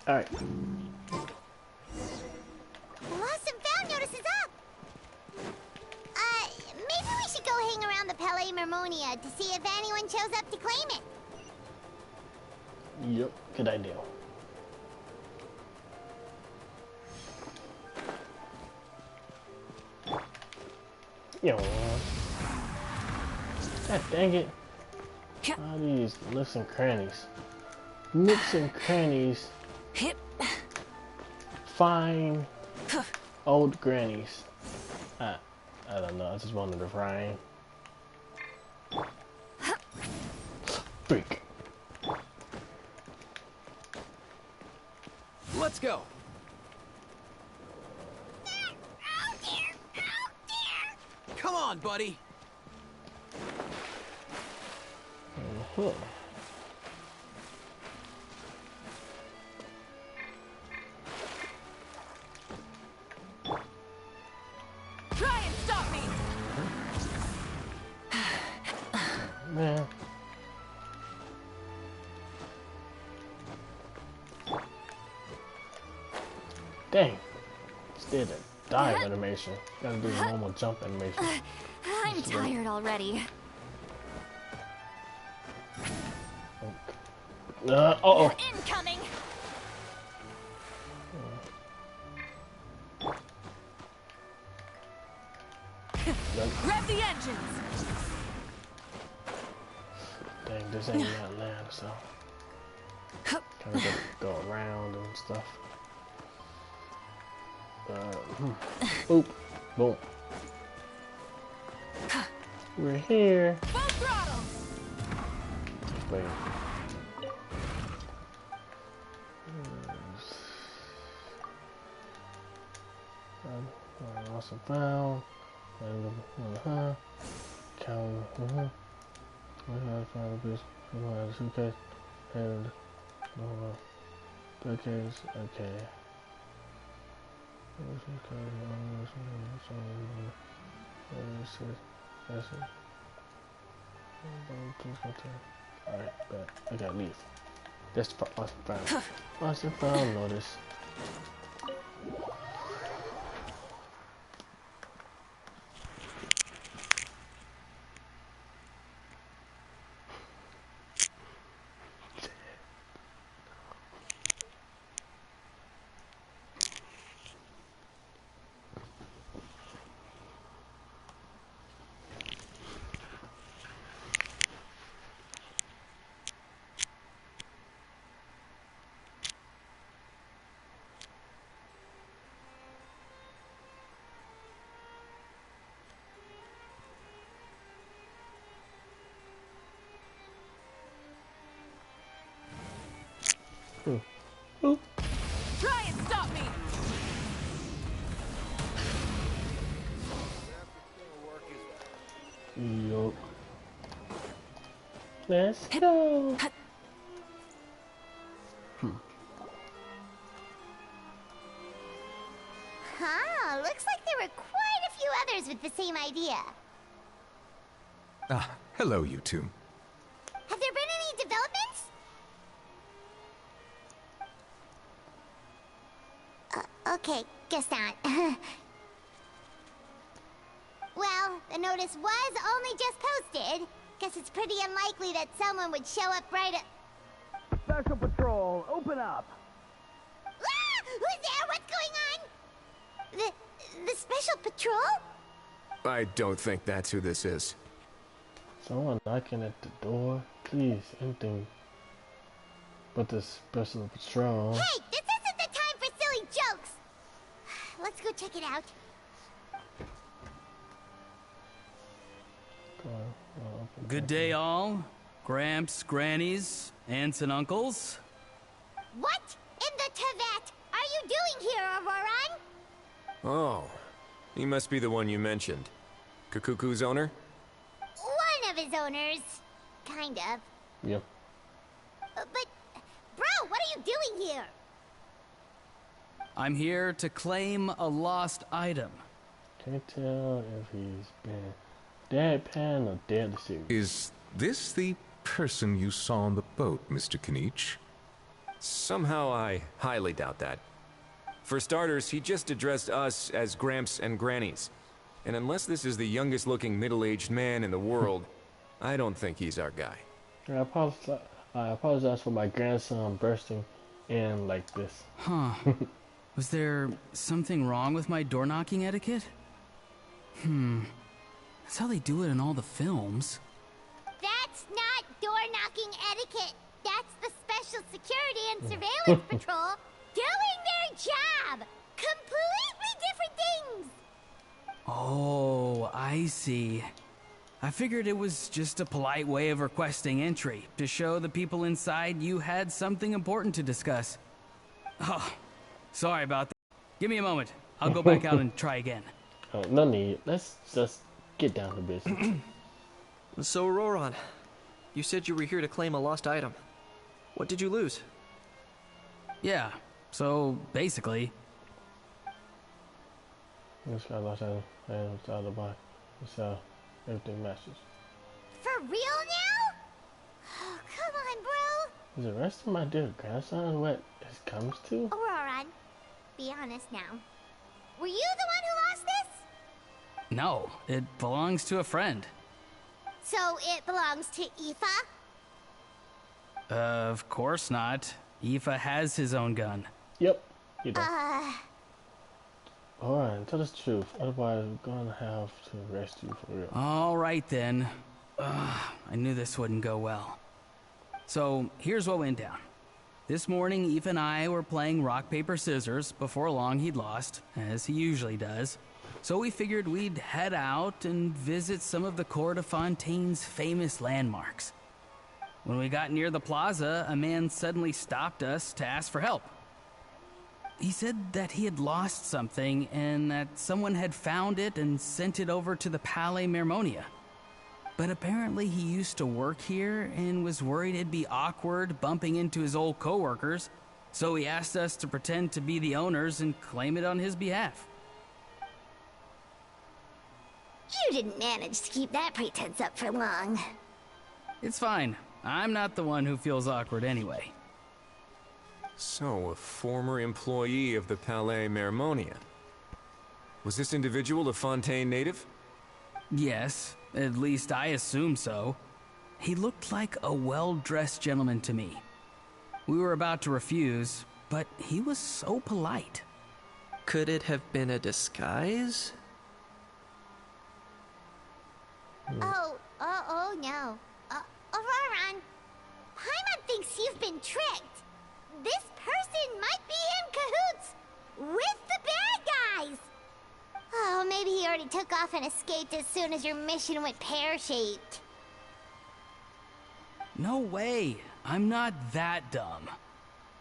Alright. Lost and found notice is up! Maybe we should go hang around the Palais Mermonia to see if anyone shows up to claim it. Yep, good idea. Yo. God dang it. All these nooks and crannies. Nooks and crannies. Fine. Old grannies. I don't know, I just wanted to rhyme. Freak. Let's go. Oh dear! Oh dear! Come on, buddy. Try and stop me! Man. Dang. Just did a dive animation. Gotta do the normal jump animation. I'm tired already. Uh-oh. Incoming! Rev the engines! Dang, this ain't that land, so kind of go around and stuff. Oop, boom. We're here. Full throttle! Wait. Lost and found. Count. Find a suitcase and bookcase. Okay. Alright, but I gotta leave. That's lost and found. Lost and found notice. Try and stop me! Yup. Let's go. Huh, looks like there were quite a few others with the same idea. Ah, hello, you two. Have there been any developments? Okay, guess not. Well, the notice was only just posted. Guess it's pretty unlikely that someone would show up right at... Special Patrol, open up! Ah! Who's there? What's going on? The Special Patrol? I don't think that's who this is. Someone knocking at the door? Please, anything but the Special Patrol. Hey, this isn't the time for silly jokes! Let's go check it out. Good day, all. Gramps, grannies, aunts, and uncles. What in the Tibet are you doing here, Auroran? Oh, he must be the one you mentioned. Kukuku's owner? One of his owners. Kind of. Yep. But, bro, what are you doing here? I'm here to claim a lost item. Can't tell if he's been deadpan or dead serious. Is this the person you saw on the boat, Mr. Kinich? Somehow I highly doubt that. For starters, he just addressed us as Gramps and Grannies. And unless this is the youngest looking middle-aged man in the world, I don't think he's our guy. I apologize for my grandson bursting in like this. Huh. Was there something wrong with my door knocking etiquette? That's how they do it in all the films. That's not door-knocking etiquette. That's the Special Security and Surveillance Patrol doing their job. Completely different things. Oh, I see. I figured it was just a polite way of requesting entry to show the people inside you had something important to discuss. Oh, sorry about that. Give me a moment. I'll go back out and try again. Oh, no need. Let's just get down to business. So, Roran, you said you were here to claim a lost item. What did you lose? Yeah, so basically... This guy lost out of the box. So everything matches. For real now? Oh, come on, bro. Is the rest of my dear grandson what it comes to? Auroran, be honest now. Were you the one who lost this? No, it belongs to a friend. So it belongs to Aoife? Of course not. Aoife has his own gun. Yep, he does. Alright, tell us the truth. Otherwise, we're gonna have to arrest you for real. All right then. I knew this wouldn't go well. So, here's what went down. This morning, Aoife and I were playing rock, paper, scissors. Before long, he'd lost, as he usually does. So we figured we'd head out and visit some of the Cour de Fontaine's famous landmarks. When we got near the plaza, a man suddenly stopped us to ask for help. He said that he had lost something and that someone had found it and sent it over to the Palais Mermonia. But apparently he used to work here and was worried it'd be awkward bumping into his old co-workers, so he asked us to pretend to be the owners and claim it on his behalf. You didn't manage to keep that pretense up for long. It's fine. I'm not the one who feels awkward anyway. So, a former employee of the Palais Mermonia. Was this individual a Fontaine native? Yes, at least I assume so. He looked like a well-dressed gentleman to me. We were about to refuse, but he was so polite. Could it have been a disguise? Oh no. Auroran, Paimon thinks you've been tricked. This person might be in cahoots with the bad guys. Oh, maybe he already took off and escaped as soon as your mission went pear-shaped. No way. I'm not that dumb.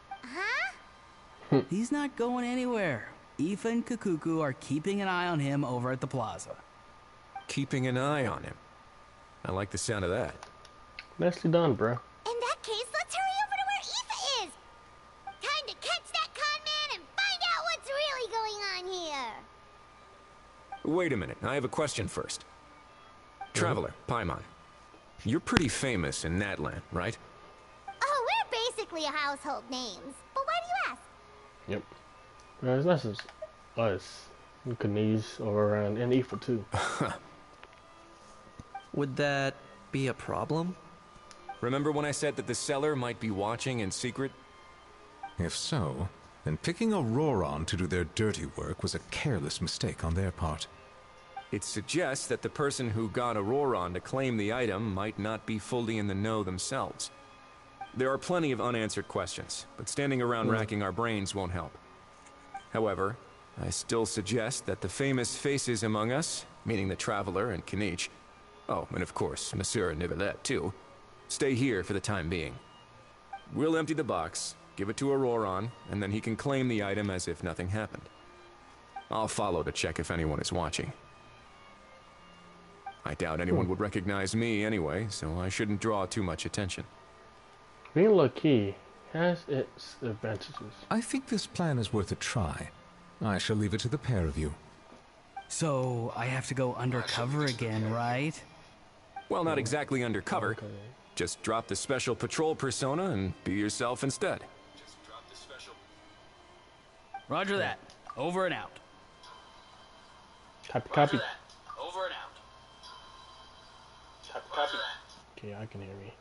Huh? He's not going anywhere. Aoife and Kakuku are keeping an eye on him over at the plaza. Keeping an eye on him. I like the sound of that. Nicely done, bro. In that case, let's hurry over to where Aoife is. Time to catch that con man and find out what's really going on here. Wait a minute, I have a question first. Traveler, Paimon. You're pretty famous in Natland, right? Oh, we're basically a household names. But why do you ask? Yep. It's not just us. We could knees over around and Aoife too. Would that be a problem? Remember when I said that the seller might be watching in secret? If so, then picking Auroran to do their dirty work was a careless mistake on their part. It suggests that the person who got Auroran to claim the item might not be fully in the know themselves. There are plenty of unanswered questions, but standing around racking our brains won't help. However, I still suggest that the famous faces among us, meaning the Traveler and Kinich, oh, and of course, Monsieur Nivelet too, stay here for the time being. We'll empty the box, give it to Auroran, and then he can claim the item as if nothing happened. I'll follow to check if anyone is watching. I doubt anyone would recognize me anyway, so I shouldn't draw too much attention. Being low-key has its advantages. I think this plan is worth a try. I shall leave it to the pair of you. So, I have to go undercover again, right? Well, not exactly undercover. Okay. Just drop the special patrol persona and be yourself instead. Roger that. Over and out. Copy. Over and out. Copy. Okay, I can hear me.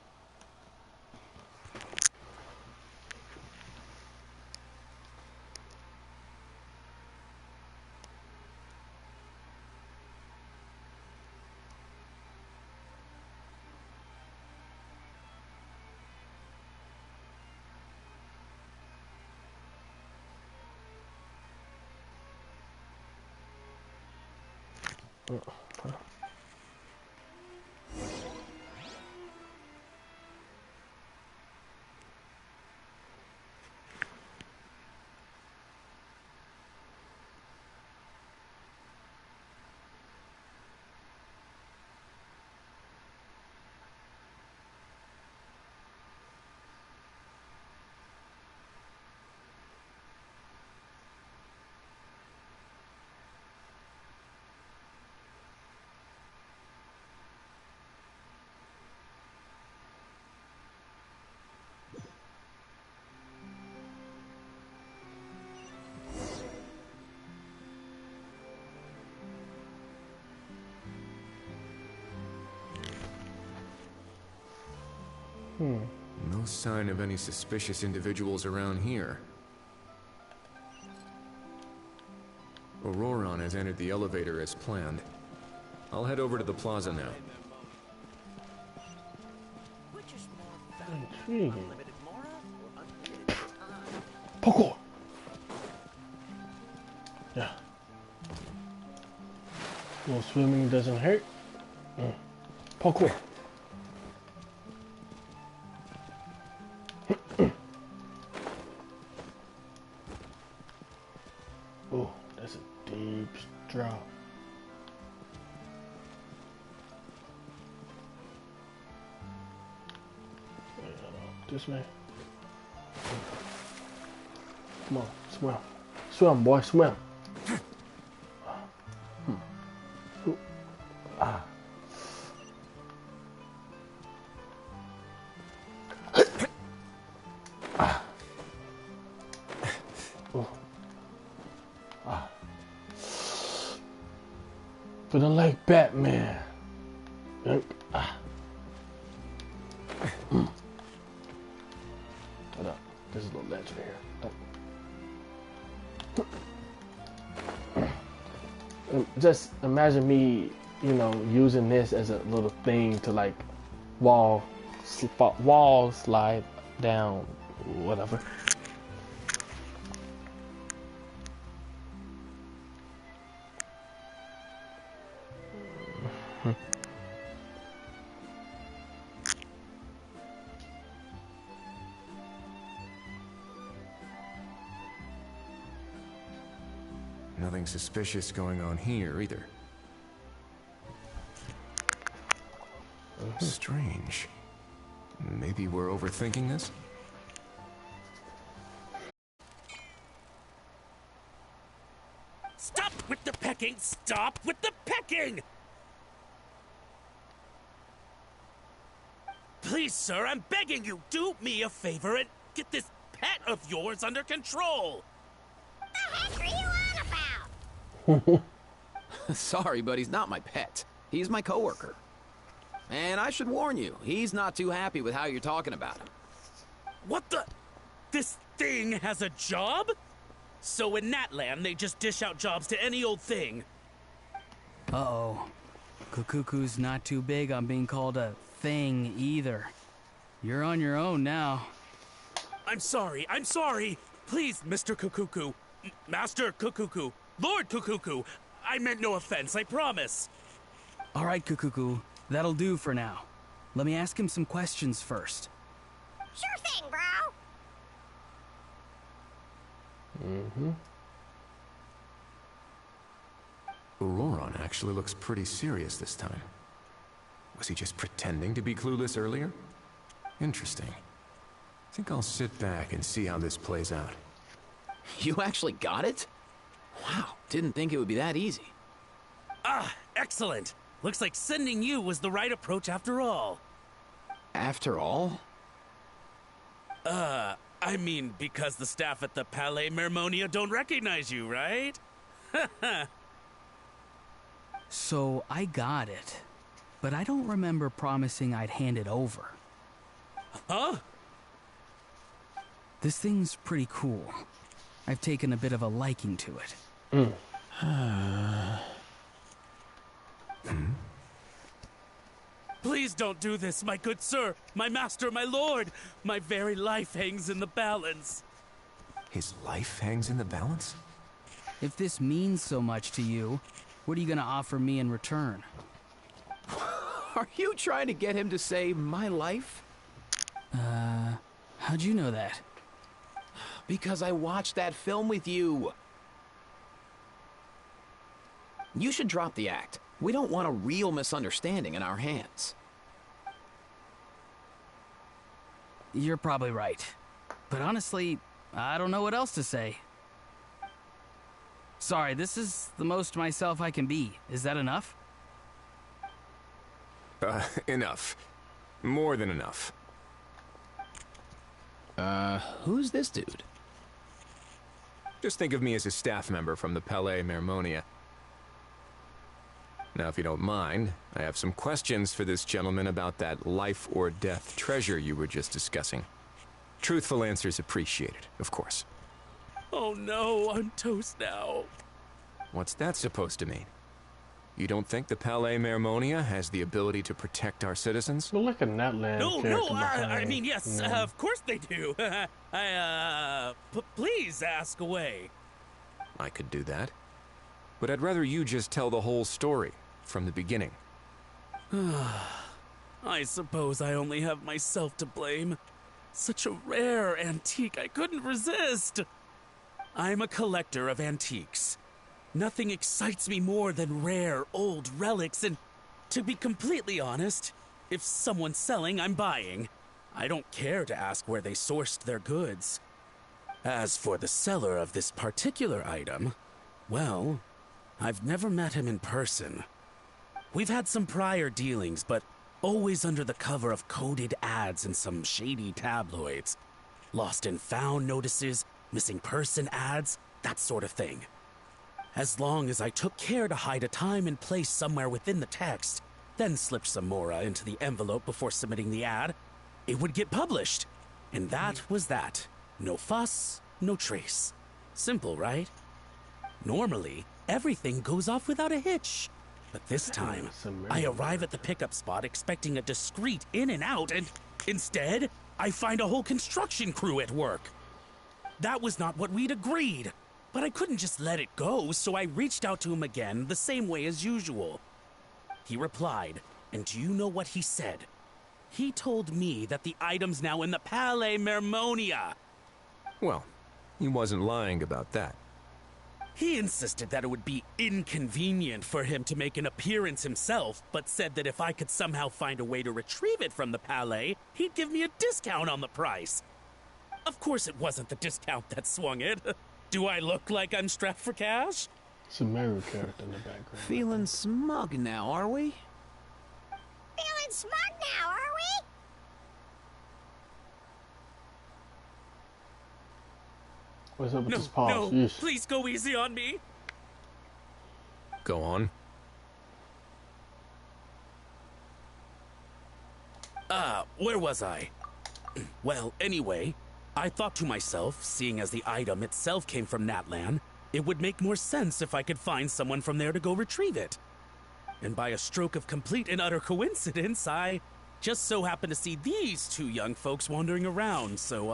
No sign of any suspicious individuals around here. Auroron has entered the elevator as planned. I'll head over to the plaza now. Intriguing. Parkour! Yeah. Well, swimming doesn't hurt. Parkour. Oh, that's a deep drop. This way. Come on, swim. Swim, boy, swim. Feeling like Batman. Hold up. There's a little ledge right here. Just imagine me, you know, using this as a little thing to like wall slide down, whatever. Nothing suspicious going on here, either. Strange. Maybe we're overthinking this? Stop with the pecking! Stop with the pecking! Please, sir, I'm begging you, do me a favor and get this pet of yours under control! The heck are you on about? Sorry, but he's not my pet. He's my coworker. And I should warn you, he's not too happy with how you're talking about him. What the? This thing has a job? So in that land, they just dish out jobs to any old thing. Uh-oh. Kukuku's not too big on being called a thing either. You're on your own now. I'm sorry. Please, Mr. Kukuku. Master Kukuku. Lord Kukuku. I meant no offense, I promise. All right, Kukuku. That'll do for now. Let me ask him some questions first. Sure thing, bro. Auroron actually looks pretty serious this time. Was he just pretending to be clueless earlier? Interesting. I think I'll sit back and see how this plays out. You actually got it? Wow, didn't think it would be that easy. Ah, excellent. Looks like sending you was the right approach after all. After all? I mean, because the staff at the Palais Mermonia don't recognize you, right? So I got it, but I don't remember promising I'd hand it over. Huh? This thing's pretty cool. I've taken a bit of a liking to it. Please don't do this, my good sir, my master, my lord. My very life hangs in the balance. His life hangs in the balance? If this means so much to you, what are you gonna offer me in return? Are you trying to get him to say my life? How'd you know that? Because I watched that film with you. You should drop the act. We don't want a real misunderstanding in our hands. You're probably right. But honestly, I don't know what else to say. Sorry, this is the most myself I can be. Is that enough? Enough. More than enough. Who's this dude? Just think of me as a staff member from the Palais Mermonia. Now, if you don't mind, I have some questions for this gentleman about that life or death treasure you were just discussing. Truthful answers appreciated, of course. Oh no, I'm toast now. What's that supposed to mean? You don't think the Palais Mermonia has the ability to protect our citizens? Look like a Natland character I behind. mean, yes, Yeah. of course they do. Please ask away. I could do that. But I'd rather you just tell the whole story, from the beginning. I suppose I only have myself to blame. Such a rare antique, I couldn't resist. I'm a collector of antiques. Nothing excites me more than rare, old relics, and to be completely honest, if someone's selling, I'm buying. I don't care to ask where they sourced their goods. As for the seller of this particular item, well, I've never met him in person. We've had some prior dealings, but always under the cover of coded ads in some shady tabloids. Lost and found notices, missing person ads, that sort of thing. As long as I took care to hide a time and place somewhere within the text, then slipped some mora into the envelope before submitting the ad, it would get published. And that was that. No fuss, no trace. Simple, right? Normally, everything goes off without a hitch. But this time, I arrive at the pickup spot expecting a discreet in and out, and instead, I find a whole construction crew at work. That was not what we'd agreed. But I couldn't just let it go, so I reached out to him again the same way as usual. He replied, and do you know what he said? He told me that the item's now in the Palais Mermonia. Well, he wasn't lying about that. He insisted that it would be inconvenient for him to make an appearance himself, but said that if I could somehow find a way to retrieve it from the Palais, he'd give me a discount on the price. Of course it wasn't the discount that swung it. Do I look like I'm strapped for cash? It's a Meru character in the background. Feeling smug now, are we? Feeling smug now, are we? What's up with No, this pause? no, Yeesh. please go easy on me. Go on. Where was I? Well, anyway, I thought to myself, seeing as the item itself came from Natlan, it would make more sense if I could find someone from there to go retrieve it. And by a stroke of complete and utter coincidence, I just so happened to see these two young folks wandering around, so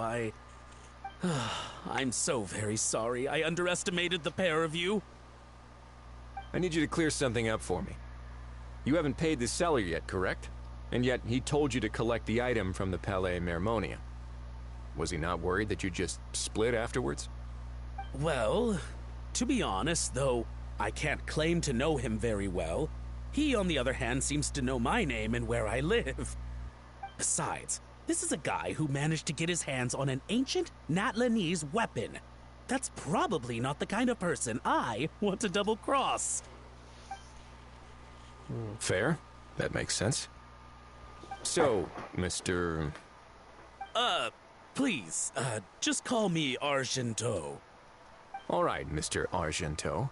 I'm so very sorry I underestimated the pair of you. I need you to clear something up for me. You haven't paid the seller yet, correct? And yet he told you to collect the item from the Palais Mermonia. Was he not worried that you just split afterwards? Well, to be honest, though I can't claim to know him very well, he, on the other hand, seems to know my name and where I live. Besides, this is a guy who managed to get his hands on an ancient Natlanese weapon. That's probably not the kind of person I want to double-cross. Fair. That makes sense. So, Mr. Please, just call me Argento. All right, Mr. Argento.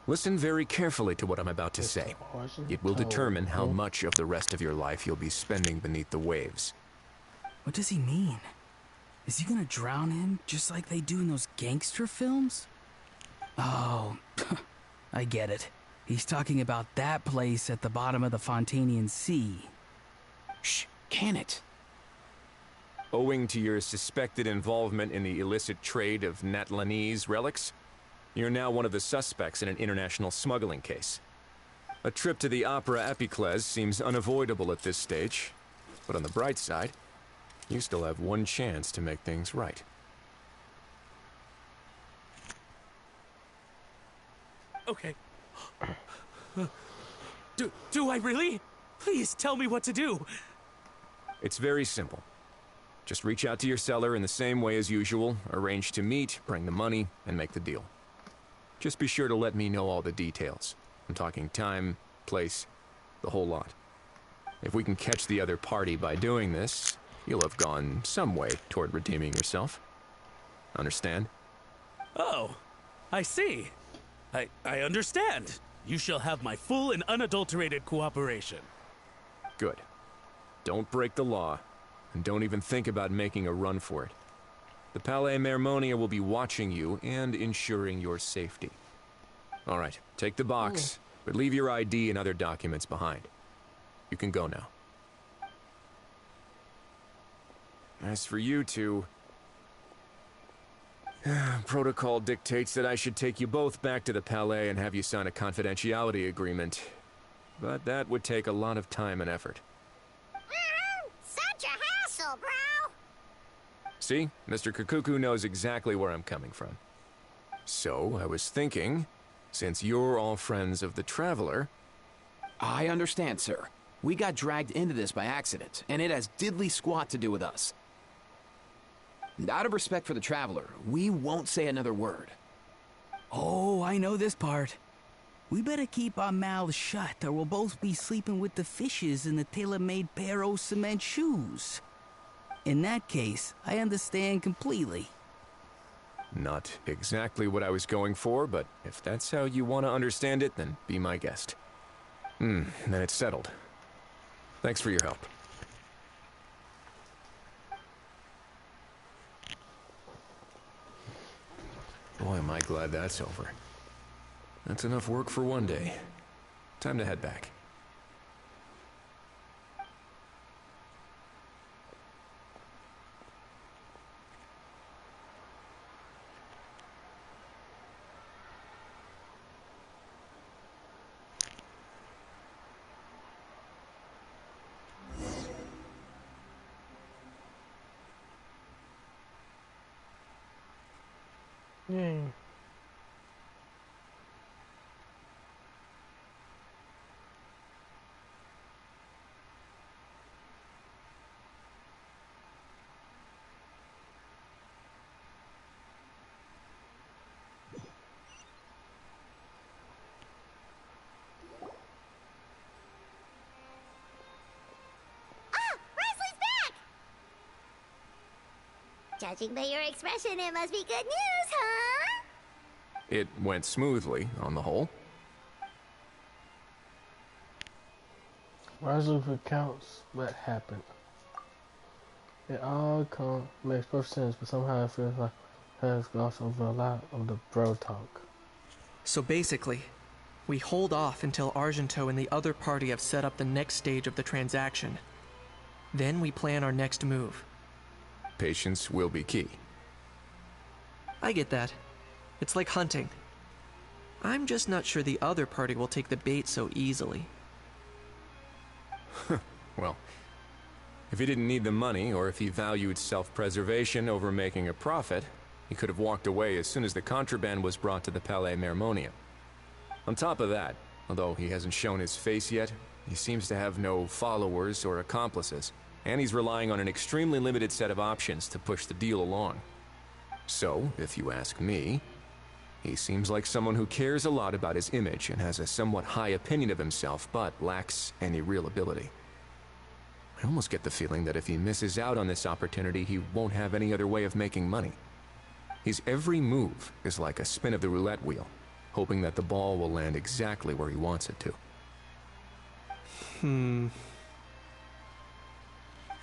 Listen very carefully to what I'm about to say. It will determine how much of the rest of your life you'll be spending beneath the waves. What does he mean? Is he gonna drown him just like they do in those gangster films? Oh, I get it. He's talking about that place at the bottom of the Fontanian Sea. Shh, can it? Owing to your suspected involvement in the illicit trade of Natlanese relics, you're now one of the suspects in an international smuggling case. A trip to the Opera Epiclese seems unavoidable at this stage, but on the bright side, you still have one chance to make things right. Okay. Do I really? Please tell me what to do. It's very simple. Just reach out to your seller in the same way as usual, arrange to meet, bring the money, and make the deal. Just be sure to let me know all the details. I'm talking time, place, the whole lot. If we can catch the other party by doing this, you'll have gone some way toward redeeming yourself. Understand? Oh, I see. I understand. You shall have my full and unadulterated cooperation. Good. Don't break the law, and don't even think about making a run for it. The Palais Mermonia will be watching you and ensuring your safety. All right, take the box, but leave your ID and other documents behind. You can go now. As for you two, protocol dictates that I should take you both back to the Palais and have you sign a confidentiality agreement. But that would take a lot of time and effort. Such a hassle, bro! See? Mr. Kikuku knows exactly where I'm coming from. So, I was thinking, since you're all friends of the Traveler... I understand, sir. We got dragged into this by accident, and it has diddly squat to do with us. And out of respect for the Traveler, we won't say another word. Oh, I know this part. We better keep our mouths shut, or we'll both be sleeping with the fishes in the tailor-made pair of cement shoes. In that case, I understand completely. Not exactly what I was going for, but if that's how you want to understand it, then be my guest. Then it's settled. Thanks for your help. Boy, am I glad that's over. That's enough work for one day. Time to head back. Yay. Judging by your expression, it must be good news, huh? It went smoothly, on the whole. Rising accounts what happened. It all makes perfect sense, but somehow it feels like it has glossed over a lot of the bro talk. So basically, we hold off until Argento and the other party have set up the next stage of the transaction. Then we plan our next move. Patience will be key. I get that. It's like hunting. I'm just not sure the other party will take the bait so easily. Well, if he didn't need the money, or if he valued self-preservation over making a profit, he could have walked away as soon as the contraband was brought to the Palais Mermonia. On top of that, although he hasn't shown his face yet, he seems to have no followers or accomplices, and he's relying on an extremely limited set of options to push the deal along. So, if you ask me, he seems like someone who cares a lot about his image and has a somewhat high opinion of himself, but lacks any real ability. I almost get the feeling that if he misses out on this opportunity, he won't have any other way of making money. His every move is like a spin of the roulette wheel, hoping that the ball will land exactly where he wants it to.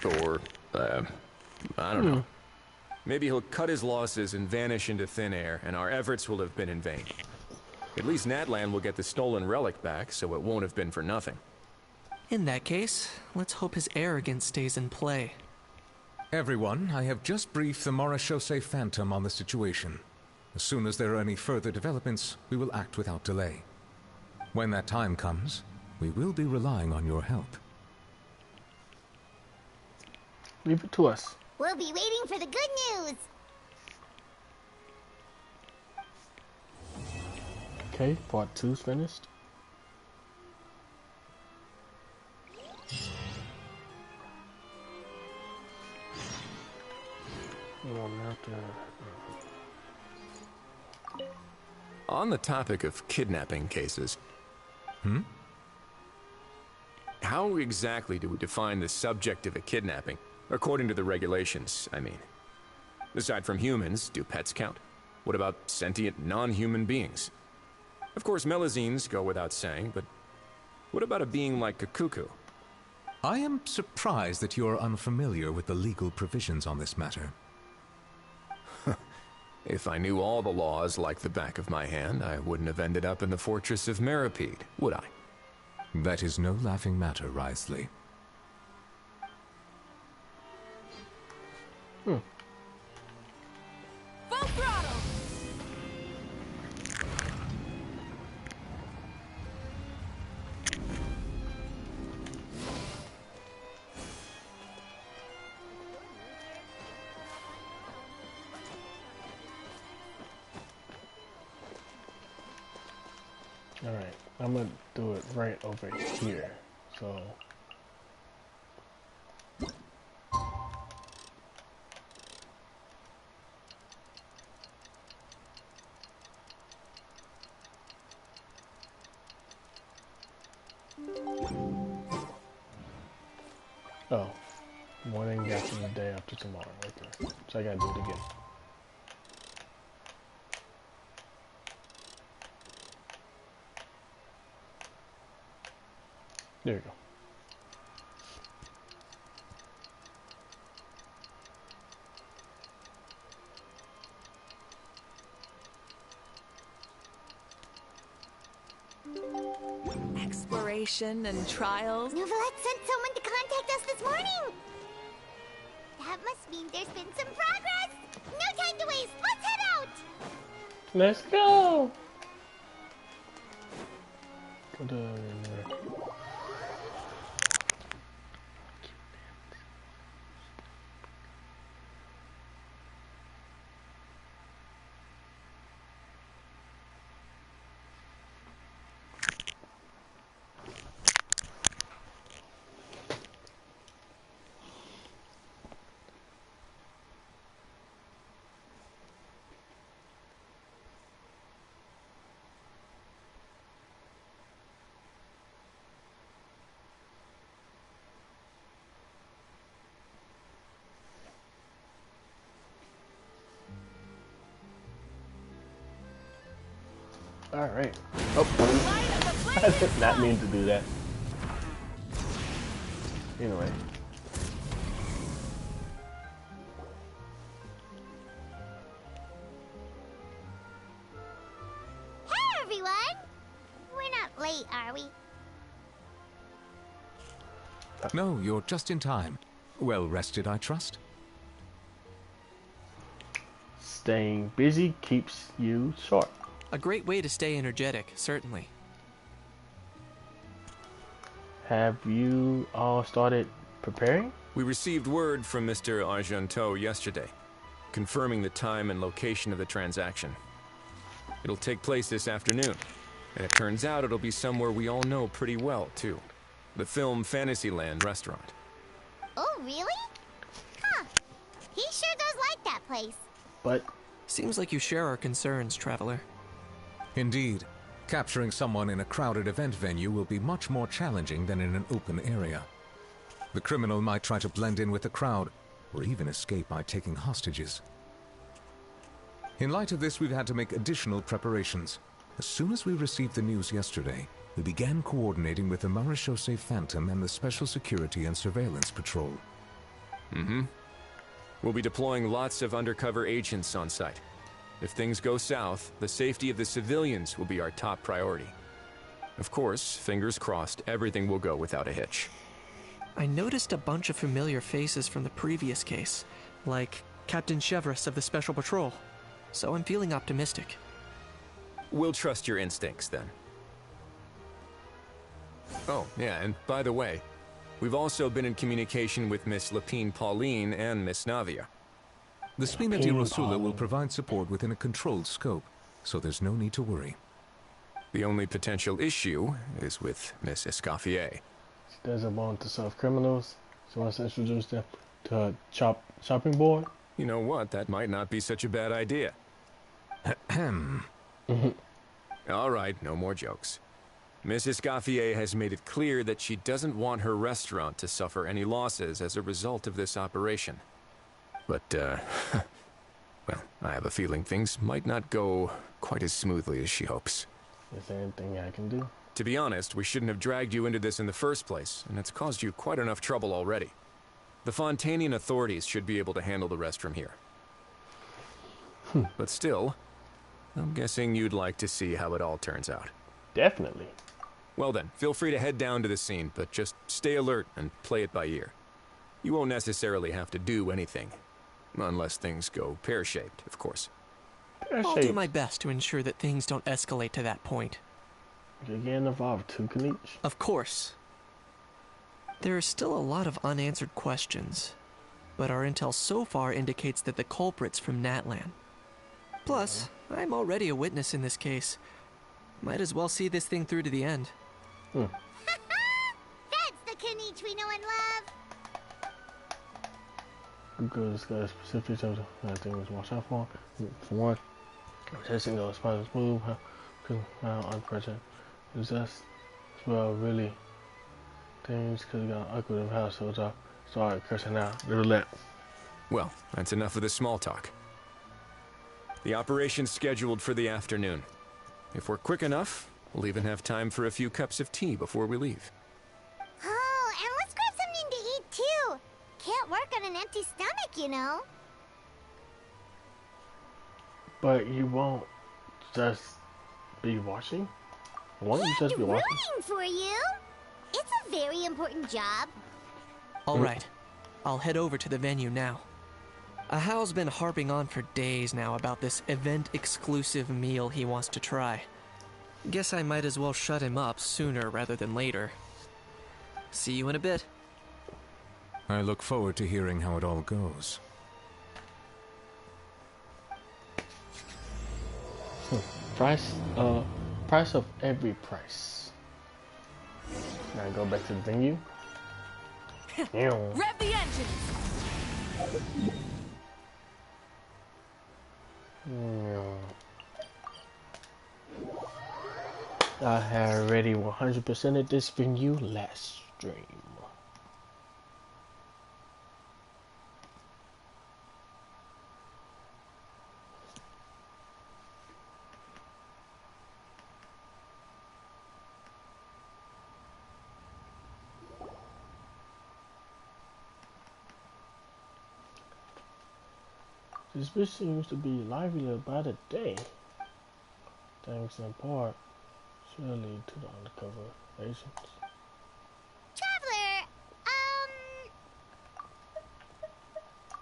Or, I don't know. Maybe he'll cut his losses and vanish into thin air, and our efforts will have been in vain. At least Natlan will get the stolen relic back, so it won't have been for nothing. In that case, let's hope his arrogance stays in play. Everyone, I have just briefed the Marechaussee Phantom on the situation. As soon as there are any further developments, we will act without delay. When that time comes, we will be relying on your help. Leave it to us. We'll be waiting for the good news. Okay, part 2's finished. On the topic of kidnapping cases... How exactly do we define the subject of a kidnapping? According to the regulations, I mean. Aside from humans, do pets count? What about sentient non-human beings? Of course, melazines go without saying, but what about a being like Kakuku? I am surprised that you are unfamiliar with the legal provisions on this matter. If I knew all the laws like the back of my hand, I wouldn't have ended up in the fortress of Meripede, would I? That is no laughing matter, Wriothesley. Full throttle! Alright, I'm gonna do it right over here. So oh, morning after the day after tomorrow. Okay, so I gotta do it again. There we go. Exploration and trials. Novelette sent someone to contact us this morning. That must mean there's been some progress. No time to waste. Let's head out. Let's go. All right. Oh, I did not mean to do that. Anyway. Hey, everyone. We're not late, are we? No, you're just in time. Well rested, I trust? Staying busy keeps you sharp. A great way to stay energetic, certainly. Have you all started preparing? We received word from Mr. Argenteau yesterday, confirming the time and location of the transaction. It'll take place this afternoon, and it turns out it'll be somewhere we all know pretty well, too. The film Fantasyland restaurant. Oh, really? Huh. He sure does like that place. But seems like you share our concerns, Traveler. Indeed. Capturing someone in a crowded event venue will be much more challenging than in an open area. The criminal might try to blend in with the crowd, or even escape by taking hostages. In light of this, we've had to make additional preparations. As soon as we received the news yesterday, we began coordinating with the Marechaussee Phantom and the Special Security and Surveillance Patrol. We'll be deploying lots of undercover agents on site. If things go south, the safety of the civilians will be our top priority. Of course, fingers crossed, everything will go without a hitch. I noticed a bunch of familiar faces from the previous case, like Captain Chevrolet of the Special Patrol, so I'm feeling optimistic. We'll trust your instincts, then. Oh, yeah, and by the way, we've also been in communication with Miss Lapine Pauline and Miss Navia. The Spina di Rosula will provide support within a controlled scope, so there's no need to worry. The only potential issue is with Miss Escoffier. She doesn't want to serve criminals. She wants to introduce them to a chopping board. You know what? That might not be such a bad idea. All right, no more jokes. Miss Escoffier has made it clear that she doesn't want her restaurant to suffer any losses as a result of this operation. But, well, I have a feeling things might not go quite as smoothly as she hopes. Is there anything I can do? To be honest, we shouldn't have dragged you into this in the first place, and it's caused you quite enough trouble already. The Fontanian authorities should be able to handle the rest from here. But still, I'm guessing you'd like to see how it all turns out. Definitely. Well then, feel free to head down to the scene, but just stay alert and play it by ear. You won't necessarily have to do anything. Unless things go pear-shaped, of course. I'll do my best to ensure that things don't escalate to that point. You're getting involved too, Kanish? Of course. There are still a lot of unanswered questions, but our intel so far indicates that the culprit's from Natlan. Plus, I'm already a witness in this case. Might as well see this thing through to the end. That's the Kanish we know and love. Google discuss specifics of the things to watch out for. For one, testing those spiders move, how unprecedented. Is that as well really things because you got ugly in the house, so I started cursing out the roulette. Well, that's enough of the small talk. The operation's scheduled for the afternoon. If we're quick enough, we'll even have time for a few cups of tea before we leave. Oh, and let's grab something to eat too. Can't work on an empty stomach, you know. But you won't just be watching? Won't you just be watching? Rooting for you. It's a very important job. All right, I'll head over to the venue now. Ahal's been harping on for days now about this event-exclusive meal he wants to try. Guess I might as well shut him up sooner rather than later. See you in a bit. I look forward to hearing how it all goes. Price of every price. Now go back to the venue. Rev the engine! I had already 100%ed this venue last stream. This bitch seems to be livelier by the day, thanks in part, surely, to the undercover agents. Traveler,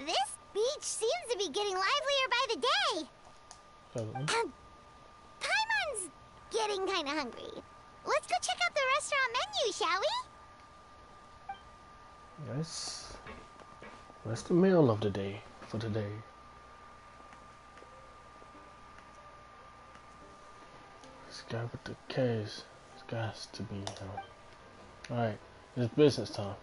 this beach seems to be getting livelier by the day. Paimon's getting kind of hungry. Let's go check out the restaurant menu, shall we? Yes. That's the meal of the day for today. This guy with the K's. This got to be him. Alright, it's business time.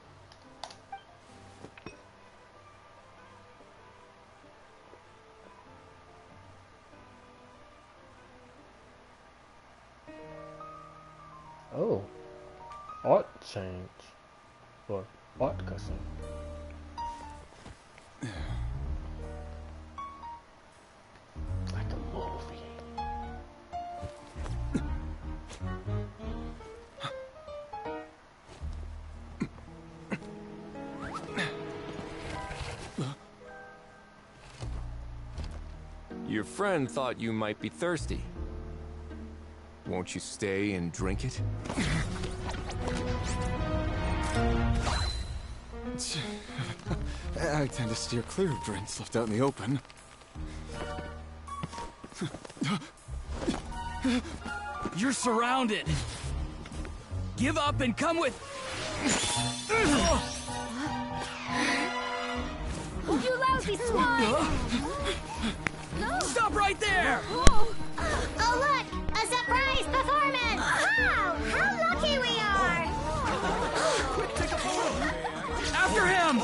Oh, art change or art cussing. Like a movie. Your friend thought you might be thirsty. Won't you stay and drink it? I tend to steer clear of drinks left out in the open. You're surrounded. Give up and come with. You lousy swine! Stop right there! Oh, look! A surprise performance! Wow! How lucky we are! Quick, take a photo! After him!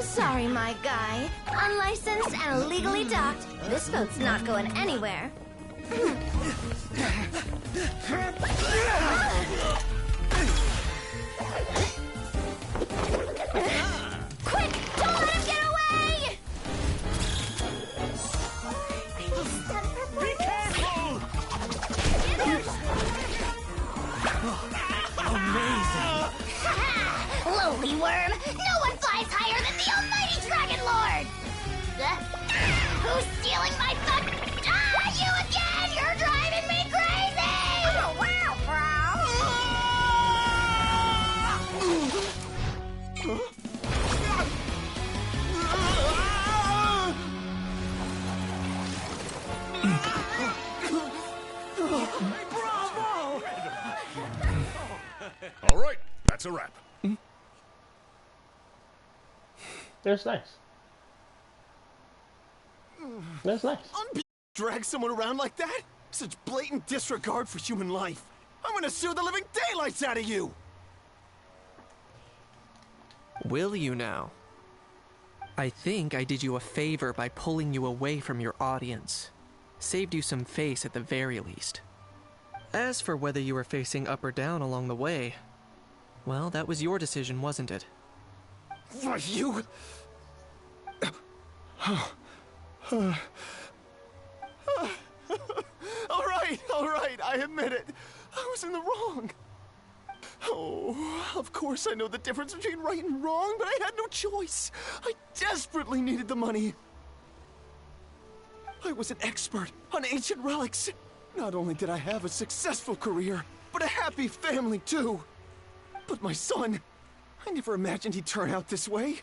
Sorry, my guy. Unlicensed and illegally docked. This boat's not going anywhere. That's a wrap. That's nice. That's nice. Drag someone around like that? Such blatant disregard for human life. I'm gonna sue the living daylights out of you! Will you now? I think I did you a favor by pulling you away from your audience. Saved you some face at the very least. As for whether you were facing up or down along the way, well, that was your decision, wasn't it? Why, you... All right, I admit it. I was in the wrong. Oh, of course I know the difference between right and wrong, but I had no choice. I desperately needed the money. I was an expert on ancient relics. Not only did I have a successful career, but a happy family too. But my son, I never imagined he'd turn out this way.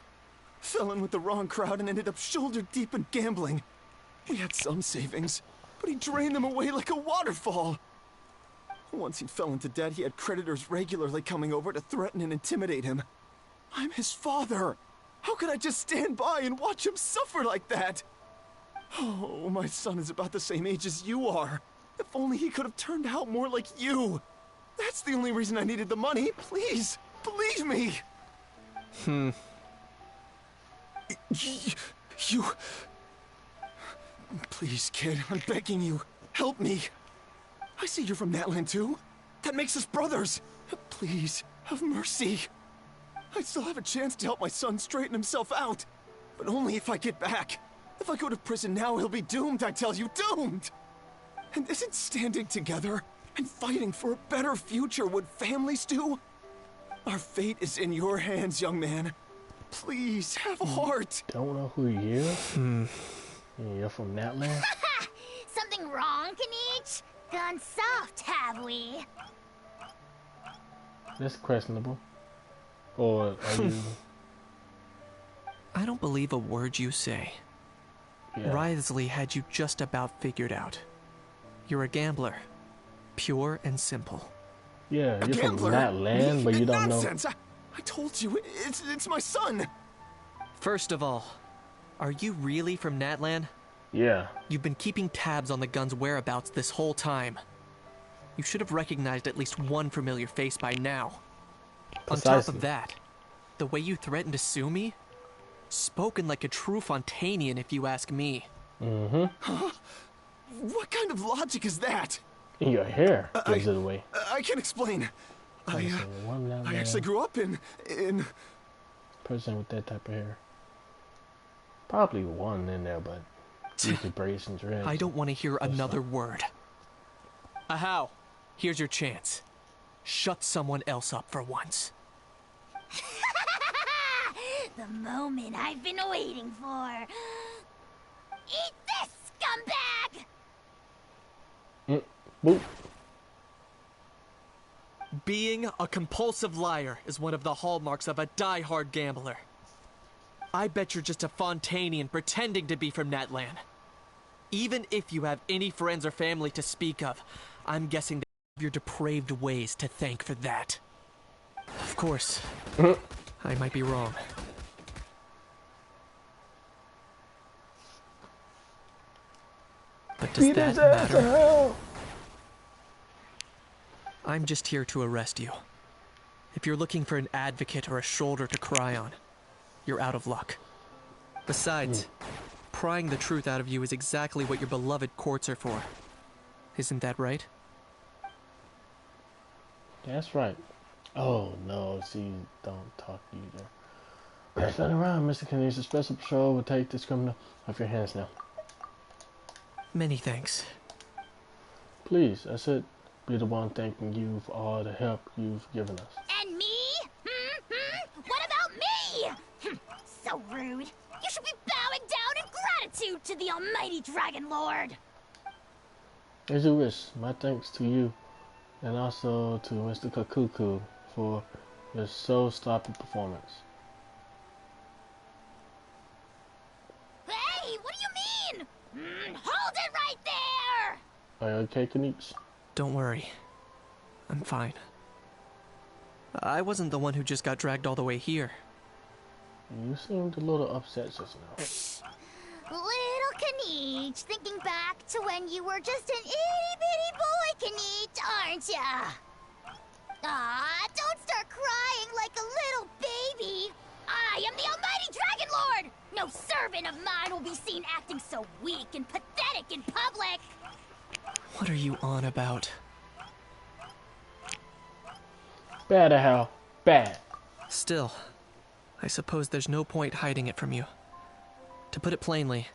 Fell in with the wrong crowd and ended up shoulder deep in gambling. We had some savings, but he drained them away like a waterfall. Once he fell into debt, he had creditors regularly coming over to threaten and intimidate him. I'm his father. How could I just stand by and watch him suffer like that? Oh, my son is about the same age as you are. If only he could have turned out more like you. That's the only reason I needed the money. Please, believe me. You... Please, kid, I'm begging you. Help me. I see you're from Natland too. That makes us brothers. Please, have mercy. I still have a chance to help my son straighten himself out. But only if I get back. If I go to prison now, he'll be doomed, I tell you, doomed! And isn't standing together and fighting for a better future what families do? Our fate is in your hands, young man. Please, have a heart. Don't know who you're? You're from Natland? Something wrong, Kanich? Gone soft, have we? That's questionable. Or are you... I don't believe a word you say. Yeah. Wriothesley had you just about figured out. You're a gambler. Pure and simple. Yeah, A you're from gambler? Natland, but you don't Nonsense. know... I told you, it's my son. First of all, are you really from Natland? Yeah. You've been keeping tabs on the gun's whereabouts this whole time. You should have recognized at least one familiar face by now. Precisely. On top of that, the way you threatened to sue me? Spoken like a true Fontanian, if you ask me. Huh? What kind of logic is that? Your hair gives it away. I can explain. I actually grew up in... Person with that type of hair. Probably one in there, but usually braids and dreads. I don't want to hear another word. Ahow, here's your chance. Shut someone else up for once. The moment I've been waiting for. Eat this, scumbag! Boop. Being a compulsive liar is one of the hallmarks of a die-hard gambler. I bet you're just a Fontanian pretending to be from Natland. Even if you have any friends or family to speak of, I'm guessing they have your depraved ways to thank for that. Of course, I might be wrong. But does that matter? I'm just here to arrest you. If you're looking for an advocate or a shoulder to cry on, you're out of luck. Besides, prying the truth out of you is exactly what your beloved courts are for. Isn't that right? That's right. Oh no, see, don't talk either. Pass that around, Mr. Kenny's special patrol will take this criminal off your hands now. Many thanks. Please, I said, be the one thanking you for all the help you've given us. And me? What about me? So rude. You should be bowing down in gratitude to the almighty Dragon Lord. As you wish, my thanks to you, and also to Mr. Kakuku for your soul-stopping performance. Hey, what do you mean? Hold it right there! Are you okay, Kanich? Don't worry. I'm fine. I wasn't the one who just got dragged all the way here. You seemed a little upset just now. Little Kanich, thinking back to when you were just an itty-bitty boy, Kanich, aren't ya? Ah, don't start crying like a little baby. I am the almighty Dragon Lord! No servant of mine will be seen acting so weak and pathetic in public! What are you on about? Bad to hell. Bad. Still, I suppose there's no point hiding it from you. To put it plainly,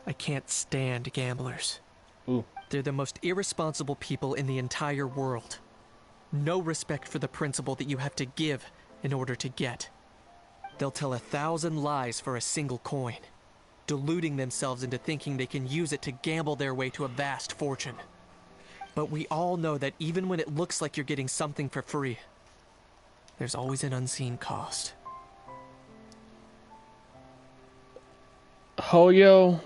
I can't stand gamblers. Ooh. They're the most irresponsible people in the entire world. No respect for the principle that you have to give in order to get. They'll tell 1,000 lies for a single coin, deluding themselves into thinking they can use it to gamble their way to a vast fortune. But we all know that even when it looks like you're getting something for free, there's always an unseen cost. Hoyo,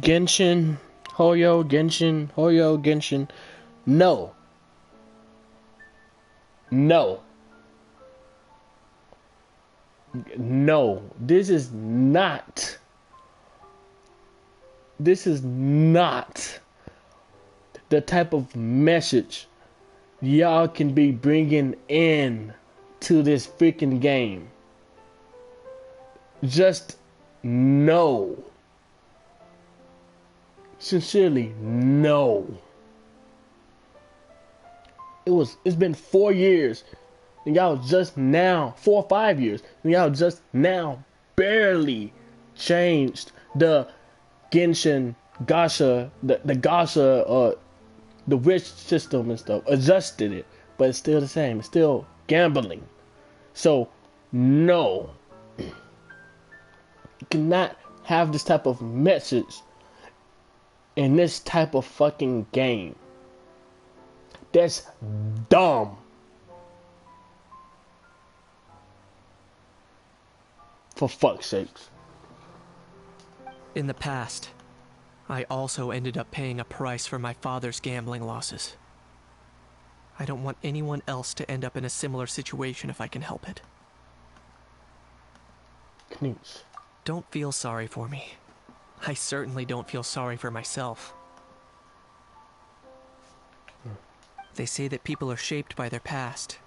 Genshin, Hoyo, Genshin, Hoyo, Genshin. No. No. No. This is not the type of message y'all can be bringing in to this freaking game. Just no. Sincerely, no. It's been 4 years, and y'all just now, 4 or 5 years, and y'all just now barely changed the Genshin Gacha, the Gacha, the rich system and stuff, adjusted it, but it's still the same. It's still gambling. So, no. You cannot have this type of message in this type of fucking game. That's dumb. For fuck's sakes. In the past, I also ended up paying a price for my father's gambling losses. I don't want anyone else to end up in a similar situation if I can help it. Knoots. Don't feel sorry for me. I certainly don't feel sorry for myself. They say that people are shaped by their past.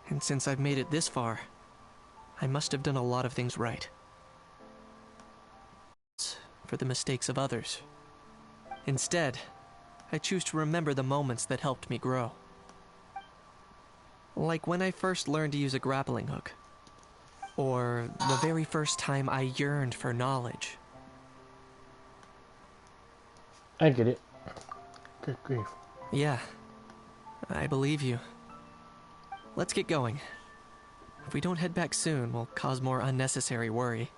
And since I've made it this far, I must have done a lot of things right. For the mistakes of others. Instead, I choose to remember the moments that helped me grow. Like when I first learned to use a grappling hook. Or the very first time I yearned for knowledge. I get it. Good grief. Yeah, I believe you. Let's get going. If we don't head back soon, we'll cause more unnecessary worry.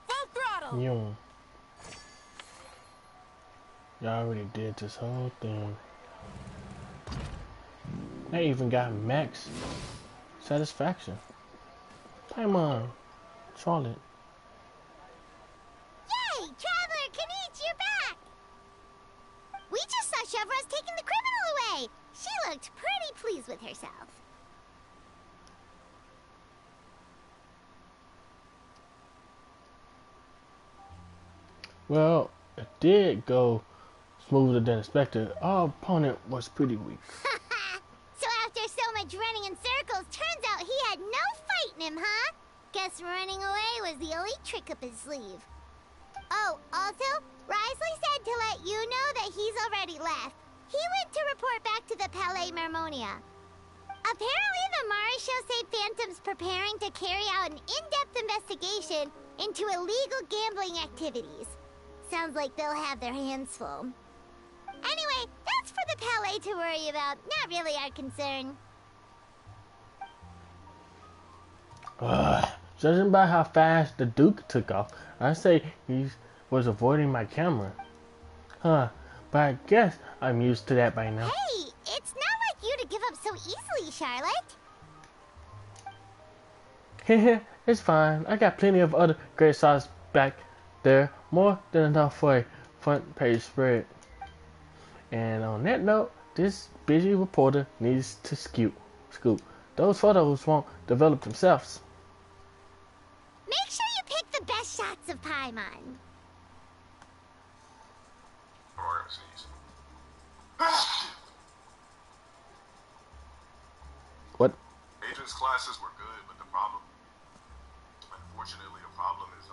Full throttle! Yo. Y'all already did this whole thing. I even got max satisfaction. Paimon, Charlotte. Yay! Traveler, Kanich, you're back! We just saw Chevro's taking the criminal away. She looked pretty pleased with herself. Well, it did go smoother than expected. Our opponent was pretty weak. So after so much running in circles, turns out he had no fight in him, huh? Guess running away was the only trick up his sleeve. Oh, also, Risley said to let you know that he's already left. He went to report back to the Palais Mermonia. Apparently, the Mari show say Phantom's preparing to carry out an in-depth investigation into illegal gambling activities. Sounds like they'll have their hands full. Anyway, that's for the Palais to worry about, not really our concern. Judging by how fast the Duke took off, I say he was avoiding my camera. Huh, but I guess I'm used to that by now. Hey, it's not like you to give up so easily, Charlotte. It's fine. I got plenty of other great sites back there. More than enough for a front page spread. And on that note, this busy reporter needs to scoot. Those photos won't develop themselves. Make sure you pick the best shots of Paimon. What? Agents' classes were good, but unfortunately, the problem is,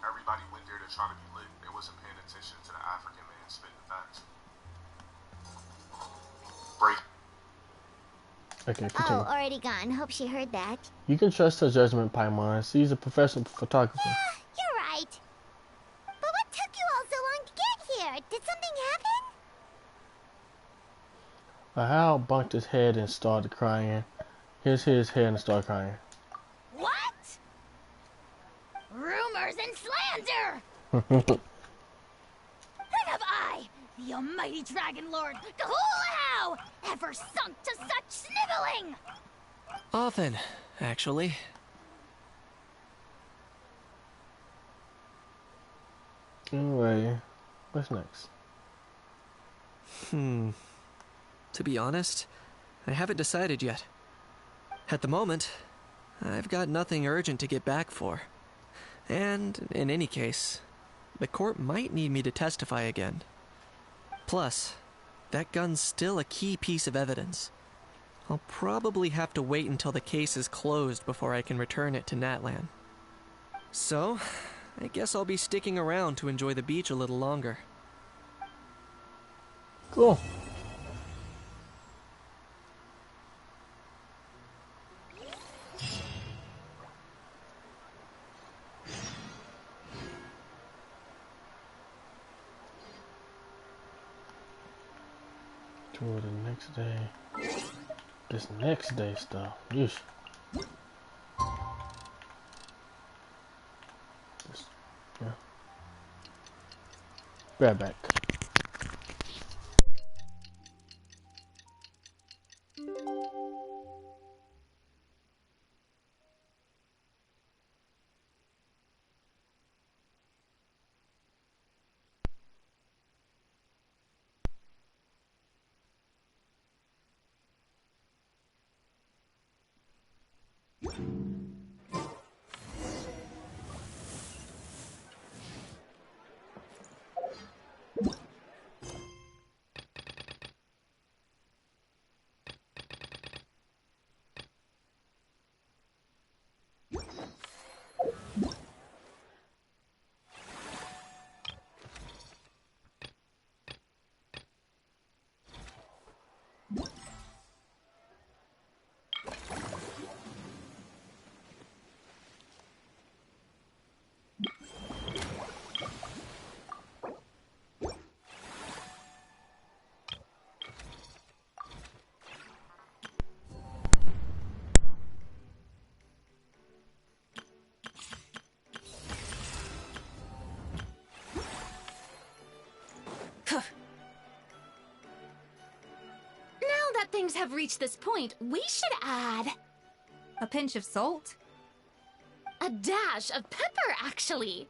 everybody went there to try to be lit. They wasn't paying attention to the African man spitting the facts. Break. Okay, continue. Oh, already gone. Hope she heard that. You can trust her judgment, Paimon. She's a professional photographer. You're right. But what took you all so long to get here? Did something happen? Hal bumped his head and started crying. Here's his head and started crying. What? Rumors and slander! What? When have I, the almighty Dragon Lord Kahulahau, ever sunk to such sniveling? Often, actually. Anyway, what's next? To be honest, I haven't decided yet. At the moment, I've got nothing urgent to get back for. And, in any case, the court might need me to testify again. Plus, that gun's still a key piece of evidence. I'll probably have to wait until the case is closed before I can return it to Natlan. So, I guess I'll be sticking around to enjoy the beach a little longer. Cool. Toward the next day. This next day stuff. Yeesh. Yeah. Right back. Now that things have reached this point, we should add a pinch of salt. A dash of pepper, actually.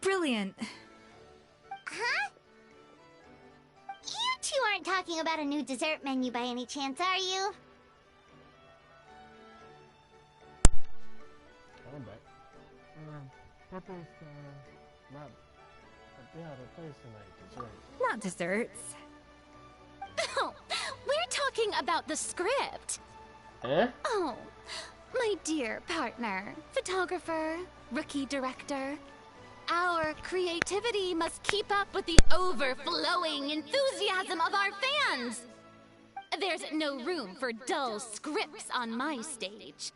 Brilliant. Huh? You two aren't talking about a new dessert menu by any chance, are you? I'm back. Pepper's not a place tonight. Dessert. Not desserts. Oh, we're talking about the script. Eh? Oh, my dear partner, photographer, rookie director. Our creativity must keep up with the overflowing enthusiasm of our fans. There's no room for dull scripts on my stage.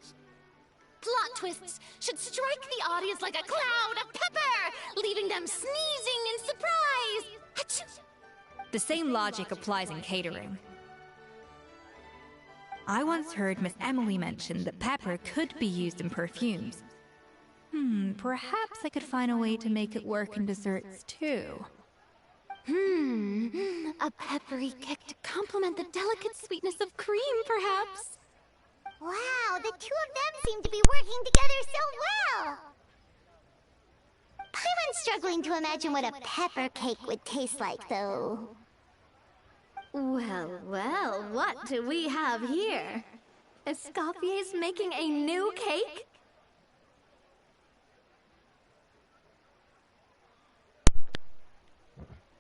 Plot twists should strike the audience like a cloud of pepper, leaving them sneezing in surprise. Achoo! The same logic applies in catering. I once heard Miss Emily mention that pepper could be used in perfumes. Perhaps I could find a way to make it work in desserts too. A peppery kick to complement the delicate sweetness of cream, perhaps. Wow, the two of them seem to be working together so well. Paimon's struggling to imagine what a pepper cake would taste like, though. Well, well, what do we have here? Escoffier's making a new cake?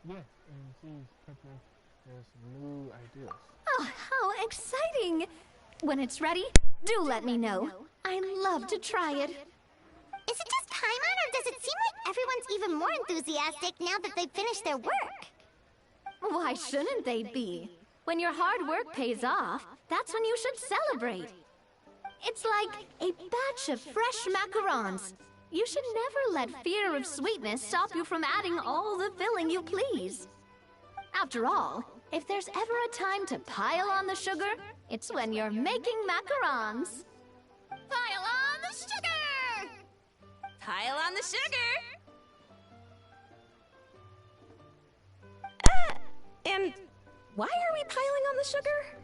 Yes, and she's prepping some new ideas. Oh, how exciting! When it's ready, do let me know. I'd love to try it. Is it just Paimon, or does it seem like everyone's even more enthusiastic now that they've finished their work? Why shouldn't they be? When your hard work pays off, that's when you should celebrate. It's like a batch of fresh macarons. You should never let fear of sweetness stop you from adding all the filling you please. After all, if there's ever a time to pile on the sugar, it's when you're making macarons. Pile on the sugar! Pile on the sugar! And why are we piling on the sugar?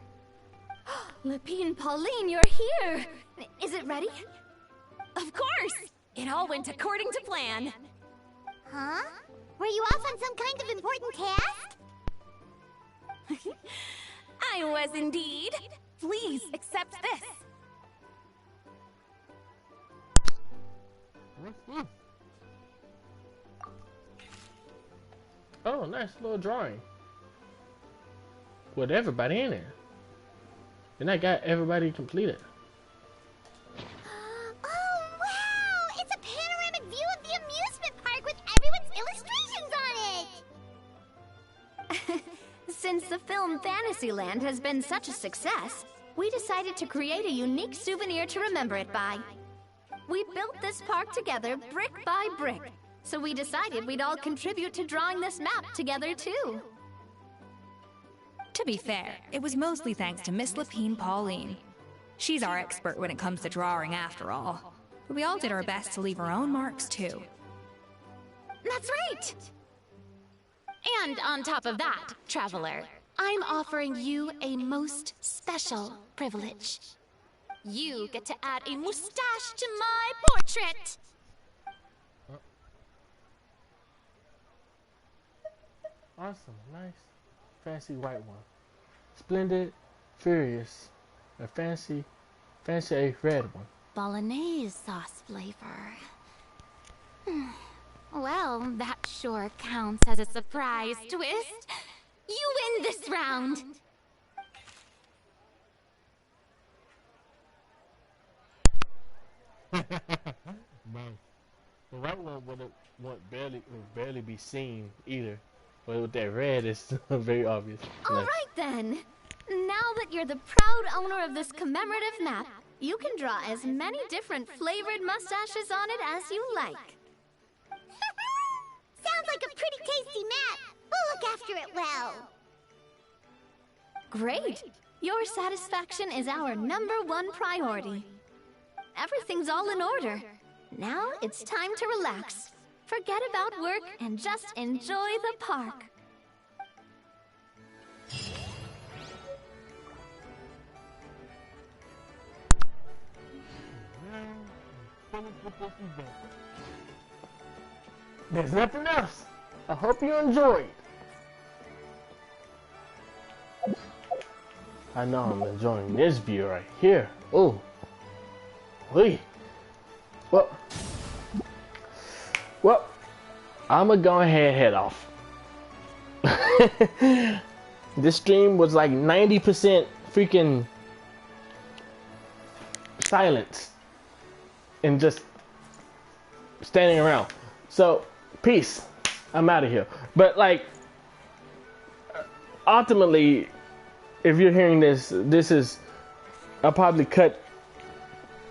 Lepine, Pauline, you're here! Is it ready? Of course! It all went according to plan. Huh? Were you off on some kind of important task? I was indeed. Please accept this. Oh, nice little drawing. With everybody in there. And I got everybody completed. Oh, wow! It's a panoramic view of the amusement park with everyone's illustrations on it! Since the film Fantasyland has been such a success, we decided to create a unique souvenir to remember it by. We built this park together brick by brick, so we decided we'd all contribute to drawing this map together too. To be fair, it was mostly thanks to Miss Lepine Pauline. She's our expert when it comes to drawing after all. But we all did our best to leave our own marks too. That's right! And on top of that, Traveler, I'm offering you a most special privilege. You get to add a mustache to my portrait! Awesome, nice, fancy white one. Splendid, furious, a fancy a red one. Bolognese sauce flavor. Well, that sure counts as a surprise twist. You win this round. Nice. The white one would barely be seen either. But with that red, it's very obvious. All right then. Now that you're the proud owner of this commemorative map, you can draw as many different flavored mustaches on it as you like. Sounds like a pretty tasty map. We'll look after it well. Great. Your satisfaction is our #1 priority. Everything's all in order. Now it's time to relax. Forget about work and just enjoy the park. There's nothing else. I hope you enjoyed. I know I'm enjoying this view right here. Oh, wait. Well, I'm gonna go ahead and head off. This stream was like 90% freaking silence and just standing around. So, peace. I'm out of here. But like, ultimately, if you're hearing this, I'll probably cut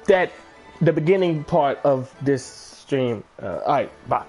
the beginning part of this stream. Alright, bye.